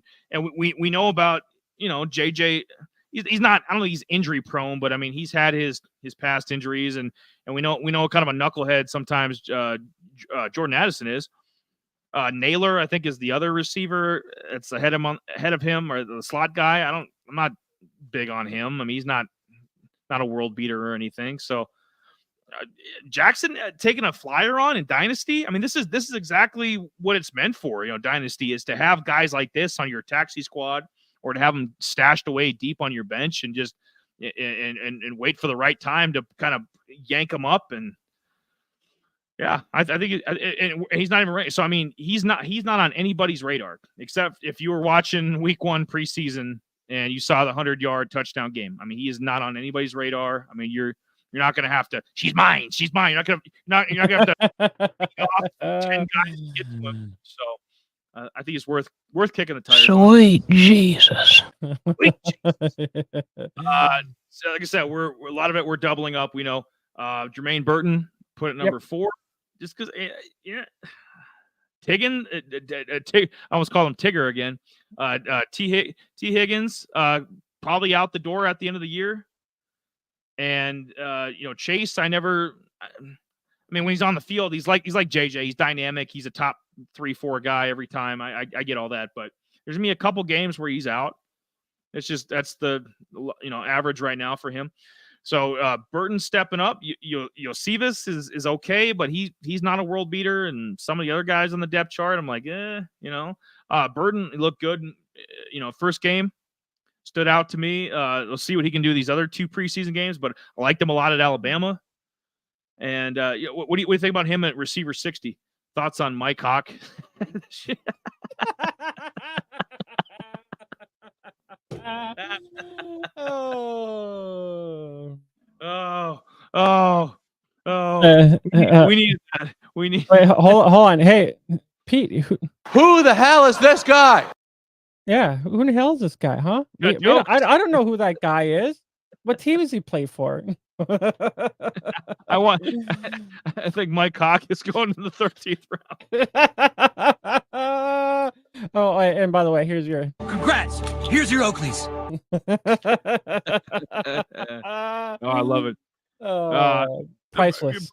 we know about JJ. He's not. I don't know. He's injury prone, but he's had his past injuries, and we know kind of a knucklehead sometimes. Jordan Addison is. Naylor, I think, is the other receiver. It's ahead of him, or the slot guy. I'm not big on him. He's not a world beater or anything. So Jackson taking a flyer on in Dynasty. This is exactly what it's meant for. Dynasty is to have guys like this on your taxi squad, or to have them stashed away deep on your bench and just and wait for the right time to kind of yank them up. And Yeah, I think and he's not even ranked. So I mean, he's not on anybody's radar except if you were watching Week 1 preseason and you saw the 100-yard touchdown game. I mean, he is not on anybody's radar. I mean, you're not going to have to. She's mine. She's mine. You're not going to have to off 10 guys to get to him. So I think it's worth kicking the tires. Sweet Jesus. Sweet Jesus. So like I said, we're a lot of it we're doubling up. We know Jermaine Burton put at number 4. Just because, Tiggin, I almost call him Tigger again. T. Higgins, probably out the door at the end of the year. And Chase, I mean, when he's on the field, he's like JJ. He's dynamic. He's a top 3-4 guy every time. I get all that, but there's gonna be a couple games where he's out. It's just that's the average right now for him. So Burton's stepping up. Josephus is okay, but he's not a world beater. And some of the other guys on the depth chart, I'm like, Burton looked good. First game stood out to me. We'll see what he can do these other 2 preseason games, but I liked him a lot at Alabama. And what do you think about him at receiver 60? Thoughts on Mike Hawk? We need that. We need. Wait, hold on. Hey, Pete. Who the hell is this guy? Yeah, who the hell is this guy, huh? I don't know who that guy is. What team does he play for? I think Mike Hawk is going in the 13th round. Oh, and by the way, here's your. Congrats. Here's your Oakleys. Oh, I love it. Priceless.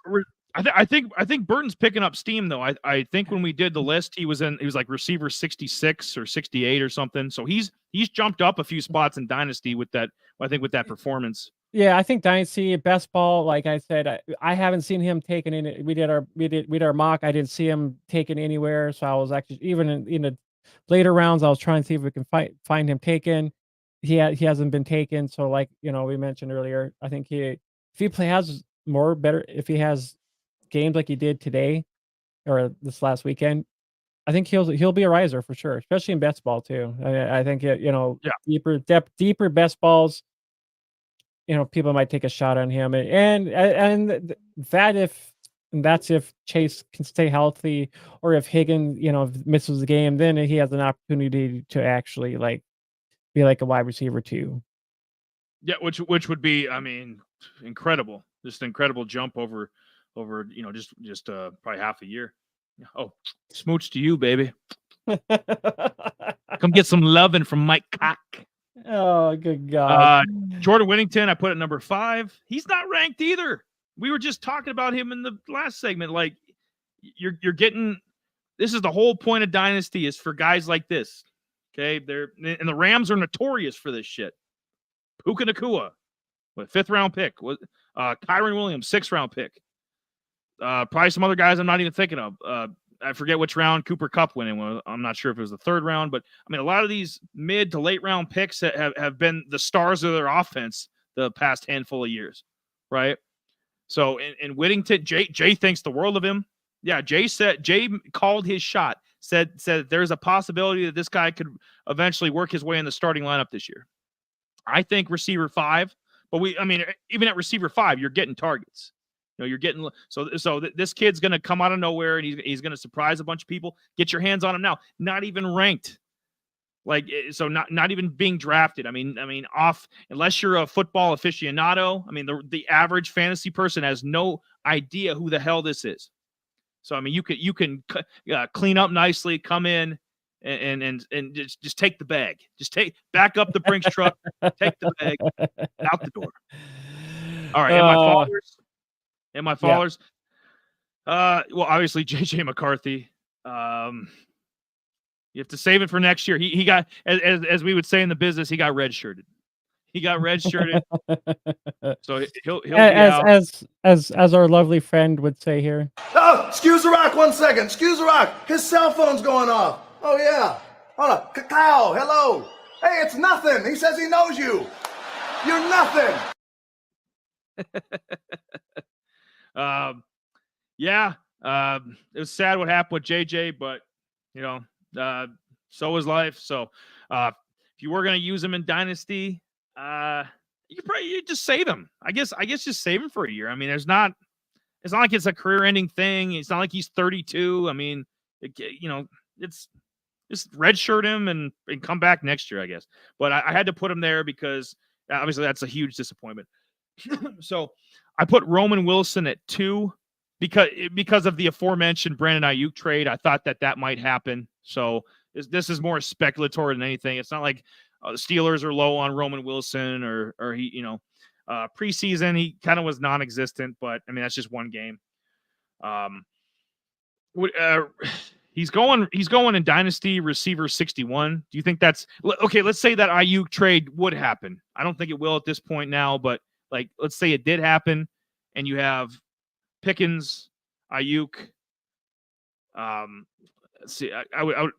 I think Burton's picking up steam though. I think when we did the list, he was like receiver 66 or 68 or something. So he's jumped up a few spots in Dynasty with that. I think with that performance. Yeah, I think Dynasty best ball. Like I said, I haven't seen him taken in. We did our mock. I didn't see him taken anywhere. So I was actually even in the later rounds, I was trying to see if we can find him taken. He hasn't been taken. So like we mentioned earlier, I think if he has better, if he has games like he did today or this last weekend, I think he'll be a riser for sure, especially in best ball too. I think deeper best balls. People might take a shot on him, and that's if Chase can stay healthy, or if Higgins, misses the game, then he has an opportunity to actually be like a wide receiver too. Yeah, which would be, I mean, incredible, just an incredible jump over just probably half a year. Oh, smooch to you, baby. Come get some loving from Mike Cock. Oh, good God. Jordan Whittington, I put at number 5. He's not ranked either. We were just talking about him in the last segment. Like, you're getting, this is the whole point of Dynasty, is for guys like this. Okay, and the Rams are notorious for this shit. Puka Nacua, 5th round pick. Kyron Williams, 6th round pick. Probably some other guys I'm not even thinking of. I forget which round Cooper Kupp went in. I'm not sure if it was the 3rd round, but I mean, a lot of these mid to late round picks have been the stars of their offense the past handful of years, right? So in Whittington, Jay thinks the world of him. Yeah, Jay called his shot. Said there's a possibility that this guy could eventually work his way in the starting lineup this year. I think receiver 5, but even at receiver 5, you're getting targets. You're getting so this kid's going to come out of nowhere, and he's going to surprise a bunch of people. Get your hands on him now. Not even ranked, not even being drafted. I mean, off unless you're a football aficionado. I mean, the average fantasy person has no idea who the hell this is. So I mean, you can clean up nicely, come in, and just take the bag. Just back up the Brinks truck, take the bag out the door. All right, and my followers. Well, obviously JJ McCarthy. You have to save it for next year. He got, as we would say in the business, he got redshirted. He got redshirted. So he'll be out. As our lovely friend would say here. Oh, excuse the rock 1 second. Excuse the rock. His cell phone's going off. Oh yeah. Hold on. Cacao. Hello. Hey, it's nothing. He says he knows you. You're nothing. Yeah, It was sad what happened with JJ, but you know, so is life. So if you were going to use him in Dynasty, you just save him. I guess just save him for a year. I mean, it's not like it's a career-ending thing. It's not like he's 32. I mean, it's just redshirt him and come back next year, I guess. But I had to put him there because obviously that's a huge disappointment. So I put Roman Wilson at 2 because of the aforementioned Brandon Ayuk trade. I thought that might happen. So this is more speculatory than anything. It's not like the Steelers are low on Roman Wilson or he, preseason he kind of was non-existent, but I mean that's just one game. He's going in Dynasty receiver 61. Do you think that's okay? Let's say that Ayuk trade would happen. I don't think it will at this point now, but like let's say it did happen, and you have Pickens, Ayuk. Let's see. I'd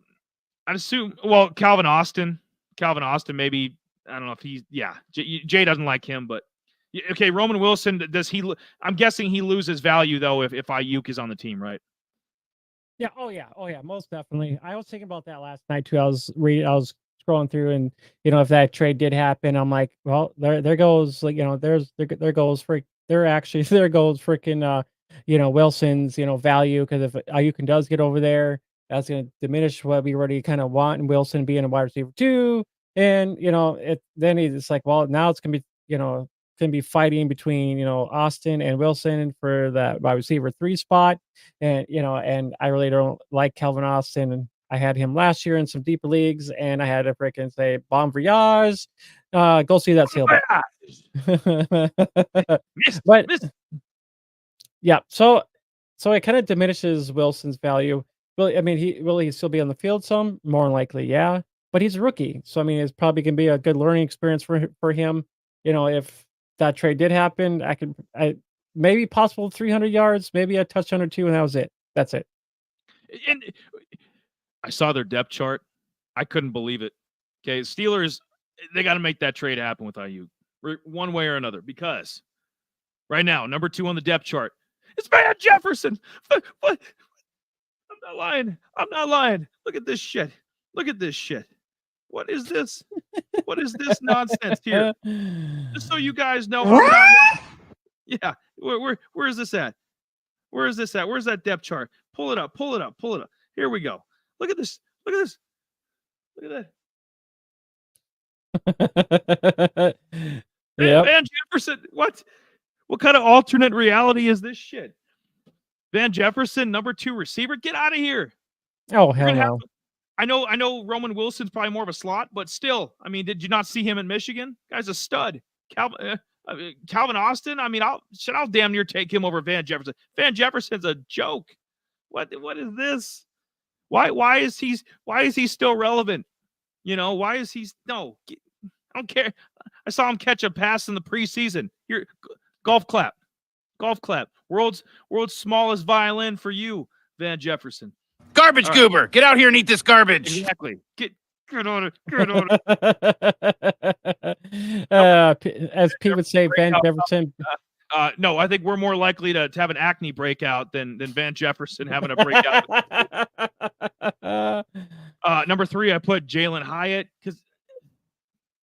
assume. Well, Calvin Austin, maybe. I don't know if he's. Yeah, Jay doesn't like him, but okay. Roman Wilson, does he? I'm guessing he loses value though if Ayuk is on the team, right? Yeah. Oh yeah. Most definitely. I was thinking about that last night too. I was scrolling through, and if that trade did happen, I'm like, well, there goes, like, there goes freaking Wilson's value, because if Ayuk does get over there, that's going to diminish what we already kind of want in Wilson being a wide receiver too. And then it's like, well, now it's gonna be fighting between Austin and Wilson for that wide receiver 3 spot. And and I really don't like Calvin Austin, and I had him last year in some deeper leagues, and I had to freaking say bon voyage, go see that sailboat. But yeah, so it kind of diminishes Wilson's value. Well, I mean, will he still be on the field some? More than likely, yeah. But he's a rookie, so I mean, it's probably gonna be a good learning experience for him. If that trade did happen, I maybe possible 300 yards, maybe a touchdown or 2, and that was it. That's it. And I saw their depth chart. I couldn't believe it. Okay, Steelers, they got to make that trade happen with Ayuk one way or another, because right now, number 2 on the depth chart, it's Van Jefferson. What? I'm not lying. Look at this shit. What is this? What is this nonsense here? Just so you guys know. Yeah. Where is this at? Where's that depth chart? Pull it up. Here we go. Look at this. Look at that. Yep. Van Jefferson. What kind of alternate reality is this shit? Van Jefferson, number 2 receiver. Get out of here. Oh, hell no. I know Roman Wilson's probably more of a slot, but still, I mean, did you not see him in Michigan? Guy's a stud. Calvin Austin, I mean, I'll damn near take him over Van Jefferson. Van Jefferson's a joke. What is this? Why is he still relevant? Why is he no? I don't care. I saw him catch a pass in the preseason. Here, golf clap. World's smallest violin for you, Van Jefferson. Garbage goober. Get out here and eat this garbage. Exactly. Get on it. As Pete would say, Van Jefferson. No, I think we're more likely to have an acne breakout than Van Jefferson having a breakout. Number 3, I put Jalen Hyatt, because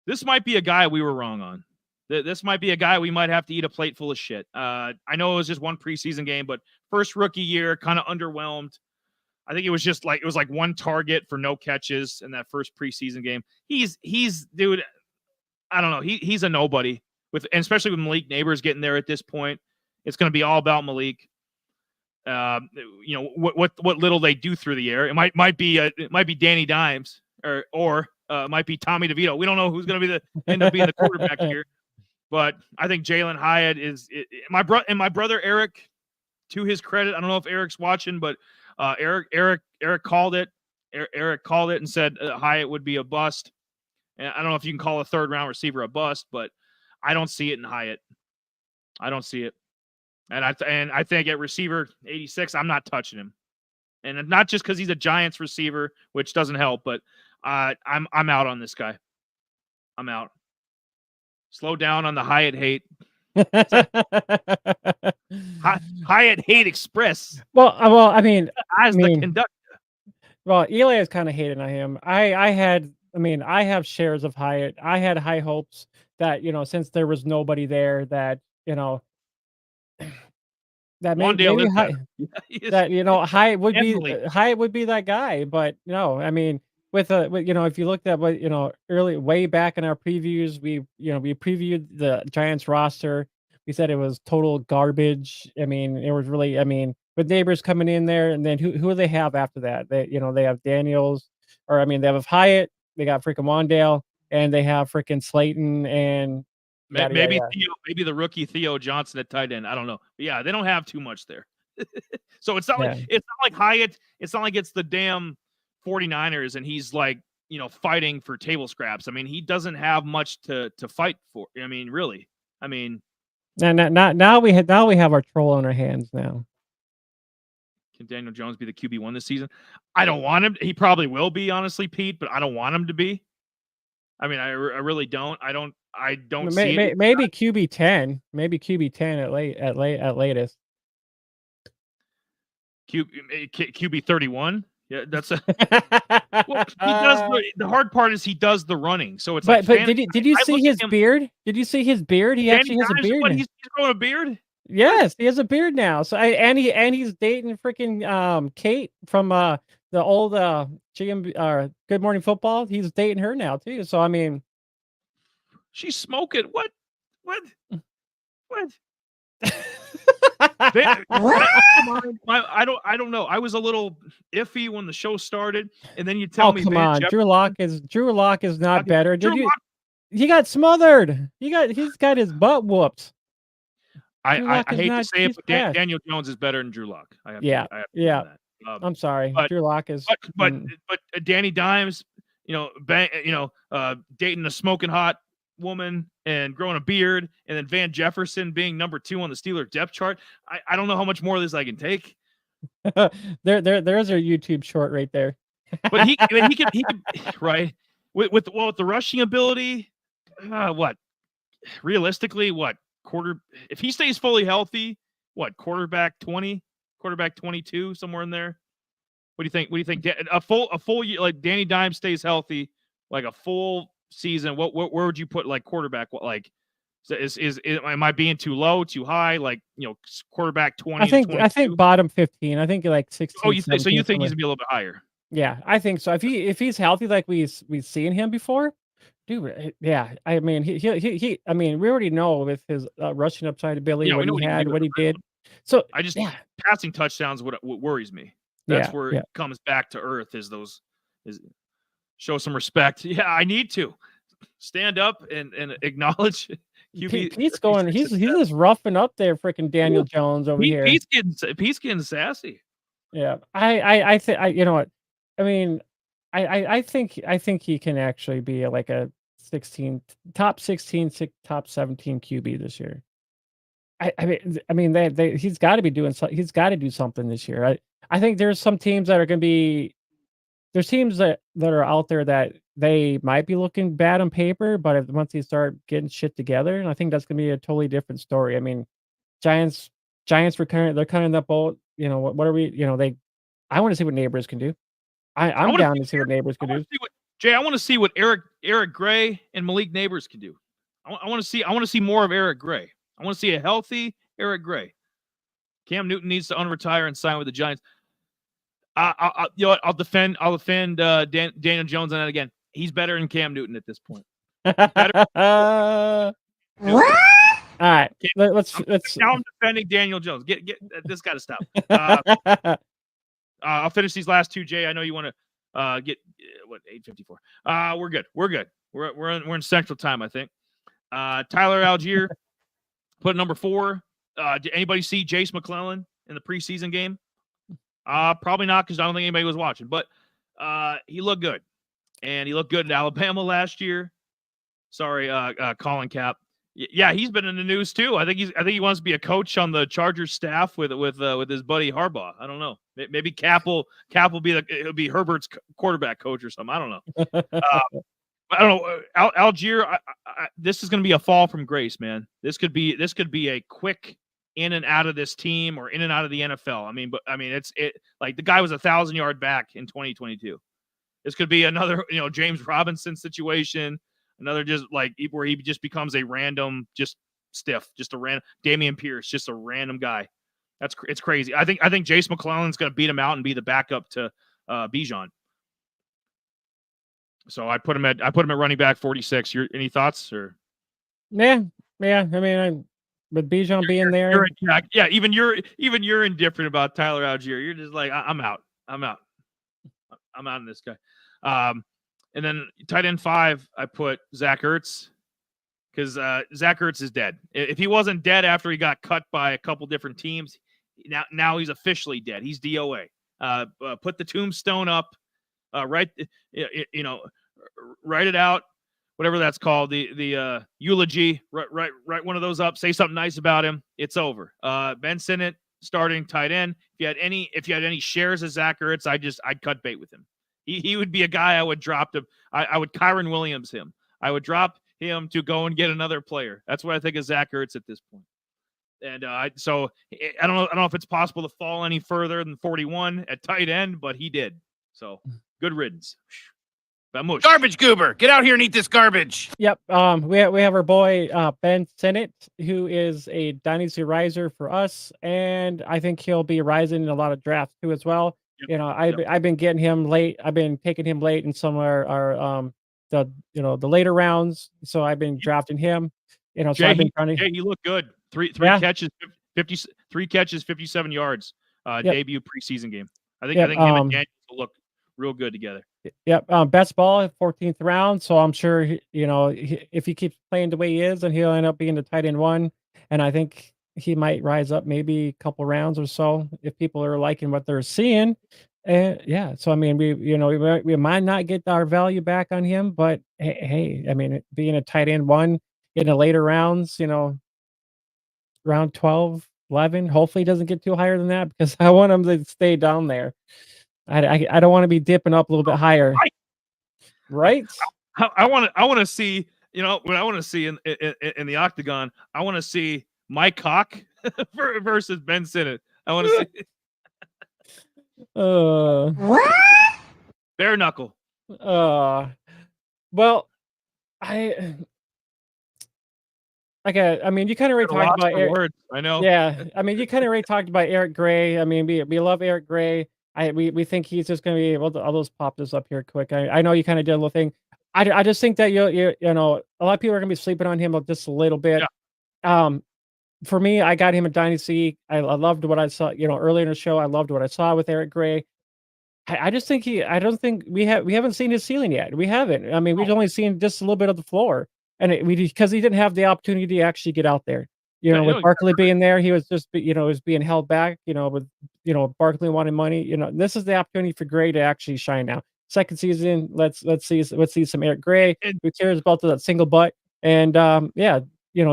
this might be a guy we were wrong on. This might be a guy we might have to eat a plate full of shit. I know it was just one preseason game, but first rookie year, kind of underwhelmed. I think it was like 1 target for no catches in that first preseason game. He's dude, I don't know. He's a nobody, and especially with Malik Neighbors getting there at this point. It's going to be all about Malik. What little they do through the air. It might be Danny Dimes or might be Tommy DeVito. We don't know who's going to end up being the quarterback here. But I think Jalen Hyatt is my brother Eric, to his credit. I don't know if Eric's watching, but Eric called it. Eric called it and said Hyatt would be a bust. And I don't know if you can call a 3rd-round receiver a bust, but I don't see it in Hyatt. I don't see it. And I think at receiver 86, I'm not touching him. And not just because he's a Giants receiver, which doesn't help, but I'm out on this guy. I'm out. Slow down on the Hyatt hate. Hyatt Hate Express well, I mean, as the conductor. well, Eli is kind of hating on him. I have shares of Hyatt. I had high hopes that, since there was nobody there, that, that Wandale maybe is better. that Handily. Hyatt would be that guy, but no, I mean, if you looked at what way back in our previews, we previewed the Giants roster. We said it was total garbage. I mean, it was really, with Neighbors coming in there, and then who do they have after that? They have Daniels, or they have Hyatt, they got freaking Wandale, and they have freaking Slayton and yada, Maybe yada, Theo, maybe the rookie Theo Johnson at tight end. I don't know. But yeah, they don't have too much there. So it's not like Hyatt. It's not like it's the damn 49ers and he's like, fighting for table scraps. I mean, he doesn't have much to fight for. I mean, really. I mean, now we have our troll on our hands now. can Daniel Jones be the QB1 this season? I don't want him. He probably will be, honestly, Pete, but I don't want him to be. I mean, I really don't. I don't see it. Maybe QB10. Maybe QB10 at latest. QB 31. Yeah, that's a. Well, he does the hard part is he does the running. So it's but did you see his beard? Did you see his beard? He actually has a beard. What, he's growing a beard? Yes, he has a beard now. So he's dating freaking Kate from the old GM Good Morning Football. He's dating her now too. So I mean, she's smoking. What? I don't know. I was a little iffy when the show started, and then you tell me, come on, Drew Lock is not better. He got smothered. He's got his butt whooped. I hate to say it, but Daniel Jones is better than Drew Lock. Yeah. I'm sorry, Drew Lock is. But Danny Dimes, dating a smoking hot woman and growing a beard, and then Van Jefferson being number 2 on the Steelers depth chart. I don't know how much more of this I can take. There's our YouTube short right there. But he could right with the rushing ability. What realistically? If he stays fully healthy? What quarterback 20, quarterback 22, somewhere in there? What do you think? A full year, like Danny Dimes stays healthy, like a full season. Where would you put like quarterback? What like am I being too low, too high? Like quarterback 20. I think bottom 15. I think like 16. Oh, you think he's gonna be a little bit higher? Yeah, I think so. If he's healthy like we've seen him before, dude. Yeah, I mean he I mean we already know with his rushing upside ability what he did. So passing touchdowns what worries me. That's where it comes back to earth is show some respect. Yeah, I need to stand up and acknowledge QB. Pete's going. He's just roughing up there, freaking Daniel Jones over here. Pete's getting sassy. Yeah, I think you know what I mean. I think he can actually be like a top 16, top 17 QB this year. I mean, he's got to be doing. He's got to do something this year. I think there's some teams that are going to be. There's teams that are out there that they might be looking bad on paper, but once they start getting shit together, and I think that's going to be a totally different story. I mean, Giants they're kind of in that boat. What are we? I want to see what Neighbors can do. I'm down to see what Neighbors can do. Jay, I want to see what Eric Gray and Malik Neighbors can do. I want to see more of Eric Gray. I want to see a healthy Eric Gray. Cam Newton needs to unretire and sign with the Giants. I'll defend Daniel Jones on that again. He's better than Cam Newton at this point. All right, let's. Now I'm defending Daniel Jones. Get this got to stop. I'll finish these last two, Jay. I know you want to get 8:54. We're good. We're in Central Time, I think. Tyler Algier put number 4. Did anybody see Jace McClellan in the preseason game? Probably not, because I don't think anybody was watching. But he looked good, and he looked good in Alabama last year. Sorry, Colin Cap. Yeah, he's been in the news too. I think he wants to be a coach on the Chargers staff with his buddy Harbaugh. I don't know. Maybe Cap will be Herbert's quarterback coach or something. I don't know. I don't know. Algier, this is going to be a fall from grace, man. This could be a quick in and out of this team or in and out of the NFL. It's like the guy was 1,000-yard back in 2022. This could be another, James Robinson situation, another just like where he just becomes a random, just stiff, just a random Damian Pierce, just a random guy. It's crazy. I think Jace McClellan's going to beat him out and be the backup to Bijan. So I put him at running back 46. Any thoughts or? Yeah. I mean, with Bijan being there, even you're indifferent about Tyler Algier. You're just like, I'm out on this guy. And then tight end 5, I put Zach Ertz because Zach Ertz is dead. If he wasn't dead after he got cut by a couple different teams, now he's officially dead. He's DOA. Put the tombstone up. Write it out, whatever that's called, the eulogy. Write one of those up. Say something nice about him. It's over. Ben Sinnott starting tight end. If you had any shares of Zach Ertz, I'd cut bait with him. He would be a guy I would drop to. I would Kyron Williams him. I would drop him to go and get another player. That's what I think of Zach Ertz at this point. And so I don't know if it's possible to fall any further than 41 at tight end, but he did. So good riddance. Vamoose. Garbage goober, get out here and eat this garbage. Yep. We have our boy Ben Sinnott, who is a dynasty riser for us, and I think he'll be rising in a lot of drafts too as well. Yep. I've been getting him late. I've been taking him late in some of our the later rounds. So I've been drafting him. So Jay, I've been trying to. Jay, he looked good. Three catches, 57 yards. Debut preseason game. I think him and Daniels will look real good together. Yep. Best ball 14th round. So I'm sure if he keeps playing the way he is, then he'll end up being the tight end 1. And I think he might rise up maybe a couple rounds or so if people are liking what they're seeing. And so I mean, we might not get our value back on him, but hey, I mean, being a tight end 1 in the later rounds, round 12, 11, hopefully he doesn't get too higher than that because I want him to stay down there. I don't want to be dipping up a little bit higher. Right? I want to see, what I want to see in the octagon, I want to see Mike Hawk versus Ben Sinnott. I want to see what? Bare knuckle. Well, I mean, you kind of already talked about Eric. I know. Yeah, I mean, you kind of already talked about Eric Gray. I mean, we love Eric Gray. We think he's just going to be able to. I'll just pop this up here quick. I know you kind of did a little thing. I just think that a lot of people are going to be sleeping on him just a little bit. Yeah. For me, I got him in Dynasty. I loved what I saw. Earlier in the show, I loved what I saw with Eric Gray. I just think I don't think we haven't seen his ceiling yet. We haven't. I mean, we've only seen just a little bit of the floor, and because he didn't have the opportunity to actually get out there. With Barkley being there, he was just was being held back. With Barkley wanting money. This is the opportunity for Gray to actually shine now. Second season, let's see some Eric Gray. Who cares about that single butt? And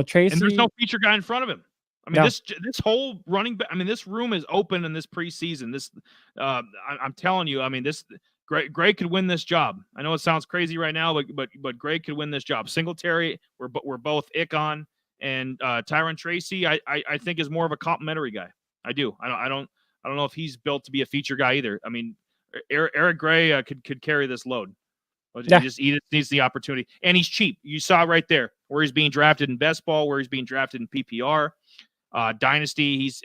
Tracy. And there's no feature guy in front of him. I mean, this whole running back. I mean, this room is open in this preseason. This, I'm telling you. I mean, this Gray could win this job. I know it sounds crazy right now, but Gray could win this job. Singletary, we're both ick on, and Tyron Tracy, I think is more of a complimentary guy. I do. I don't know if he's built to be a feature guy either. I mean, Eric Gray could carry this load. He just needs the opportunity, and he's cheap. You saw right there where he's being drafted in best ball, where he's being drafted in PPR, Dynasty. He's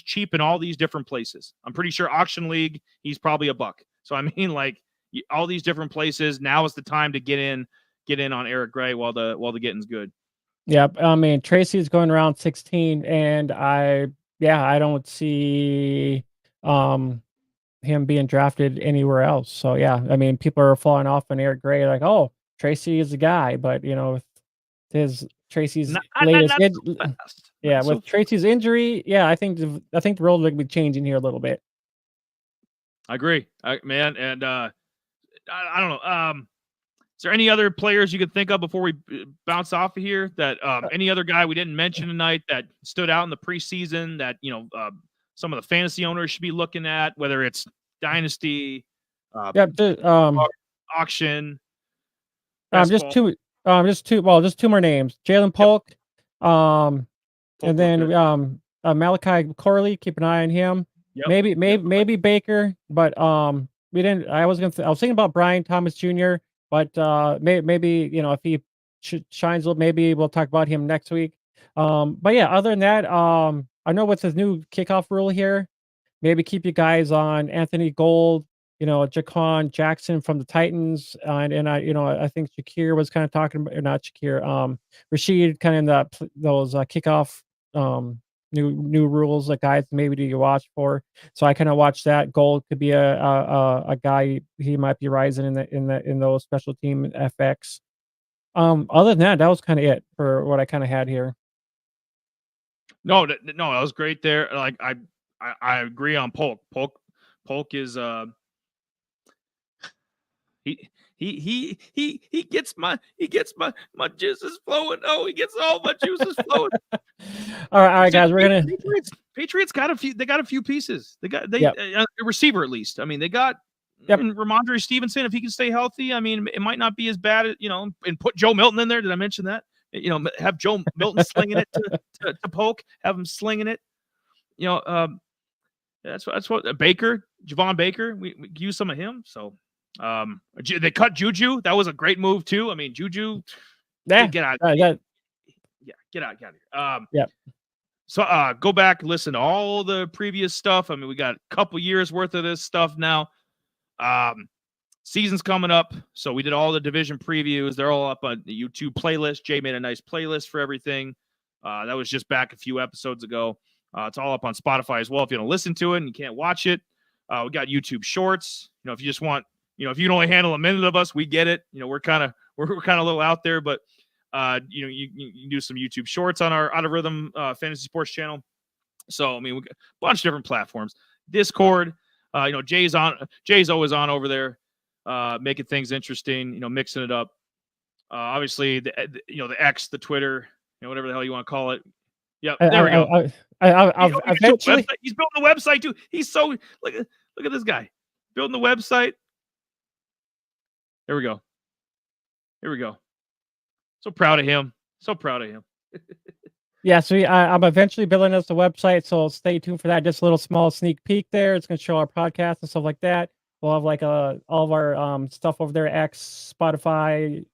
cheap in all these different places. I'm pretty sure auction league, he's probably $1. So I mean, like all these different places. Now is the time to get in on Eric Gray while the getting's good. Yeah, I mean Tracy's going around 16, and I don't see him being drafted anywhere else. So yeah, I mean people are falling off on Eric Gray, like, oh, Tracy is the guy, but Tracy's latest with Tracy's injury, I think the world will be changing here a little bit. I agree, man, and I don't know. Is there any other players you could think of before we bounce off of here? That any other guy we didn't mention tonight that stood out in the preseason that some of the fantasy owners should be looking at, whether it's Dynasty, auction. Best Just ball. just two more names. Jalen Polk, Polk and looked then good. Malachi Corley. Keep an eye on him. Yep. Maybe Baker, but we didn't. I was thinking about Brian Thomas Jr., but maybe if he shines, maybe we'll talk about him next week. But yeah, other than that, I know what's his new kickoff rule here. Maybe keep you guys on Anthony Gold, Jaquan Jackson from the Titans, and I think Shakir was kind of talking about, or not Shakir, Rashid, kind of in those kickoff new rules, like guys maybe to watch for. So I kind of watched that. Gold could be a guy, he might be rising in those special team FX. Other than that, that was kind of it for what I kind of had here. No, that was great there. Like I agree on Polk. Polk is he gets my juices flowing. Oh, he gets all my juices flowing. All right, guys, we're gonna. Patriots got a few. They got a few pieces. They got Yep. A receiver at least. I mean, they got Ramondre Stevenson. If he can stay healthy, I mean, it might not be as bad. And put Joe Milton in there. Did I mention that? Have Joe Milton slinging it to Polk. Have him slinging it. That's what Baker, Javon Baker. We use some of him. So they cut Juju. That was a great move too. I mean, Juju. Yeah, get out. Get out here. Yeah. So go back, listen to all the previous stuff. I mean, we got a couple years worth of this stuff now. Season's coming up, so we did all the division previews. They're all up on the YouTube playlist. Jay made a nice playlist for everything. That was just back a few episodes ago. It's all up on Spotify as well. If you want to listen to it and you can't watch it, we got YouTube Shorts. If you just want, if you can only handle a minute of us, we get it. We're kind of a little out there, but you can do some YouTube Shorts on our Out of Rhythm Fantasy Sports channel. So I mean, we got a bunch of different platforms. Discord. Jay's always on over there, making things interesting. Mixing it up. Obviously, the X, the Twitter, whatever the hell you want to call it. Yep, there we go. Eventually, he's building the website too. He's so look at this guy building the website. There we go. Here we go. So proud of him. Yeah, so I'm eventually building us a website, so stay tuned for that. Just a little small sneak peek there. It's going to show our podcast and stuff like that. We'll have like all of our stuff over there, X, Spotify,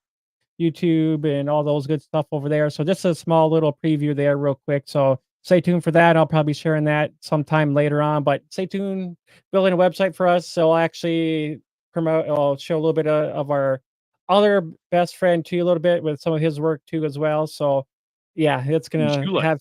YouTube, and all those good stuff over there. So just a small little preview there real quick. So stay tuned for that. I'll probably be sharing that sometime later on, but stay tuned. Building a website for us. So I'll actually I'll show a little bit of our other best friend too, a little bit with some of his work too as well. So yeah, it's gonna have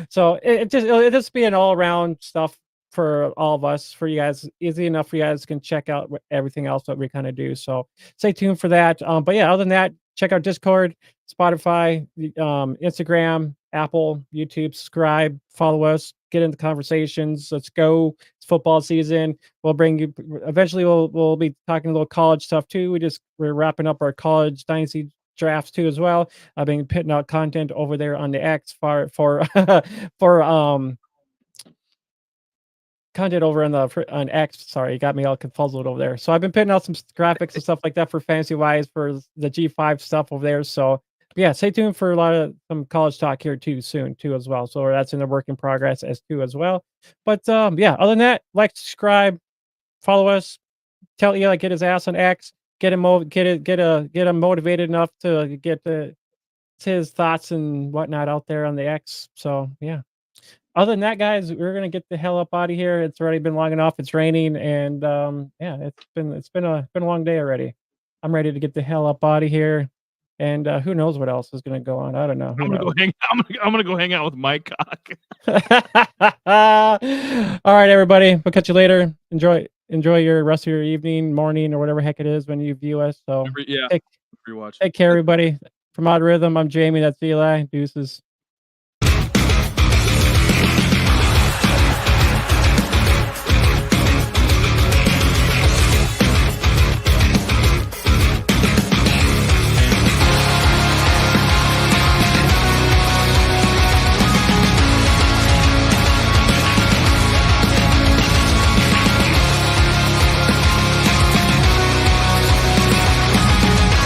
so it'll just be an all-around stuff for all of us, for you guys. Easy enough for you guys can check out everything else that we kind of do. So stay tuned for that. But yeah, other than that, check out Discord, Spotify, Instagram, Apple, YouTube, subscribe, follow us, get into conversations. Let's go. It's football season. We'll bring you eventually we'll be talking a little college stuff too. We're wrapping up our college dynasty drafts too as well. I've been putting out content over there on the X for content over on X. Sorry, you got me all confused over there. So I've been putting out some graphics and stuff like that for fantasy wise for the G5 stuff over there. So yeah, stay tuned for a lot of some college talk here too soon too as well. So that's in the work in progress as well. But yeah, other than that, like, subscribe, follow us, tell Eli get his ass on X, get him motivated enough to get his thoughts and whatnot out there on the X. So yeah. Other than that, guys, we're gonna get the hell up out of here. It's already been long enough. It's raining, and yeah, it's been a long day already. I'm ready to get the hell up out of here, and who knows what else is gonna go on? I don't know. I'm gonna go hang out with Mike Cock. All right, everybody. We'll catch you later. Enjoy your rest of your evening, morning, or whatever heck it is when you view us. So Yeah, take care, everybody. From Odd Rhythm, I'm Jamie. That's Eli. Deuces.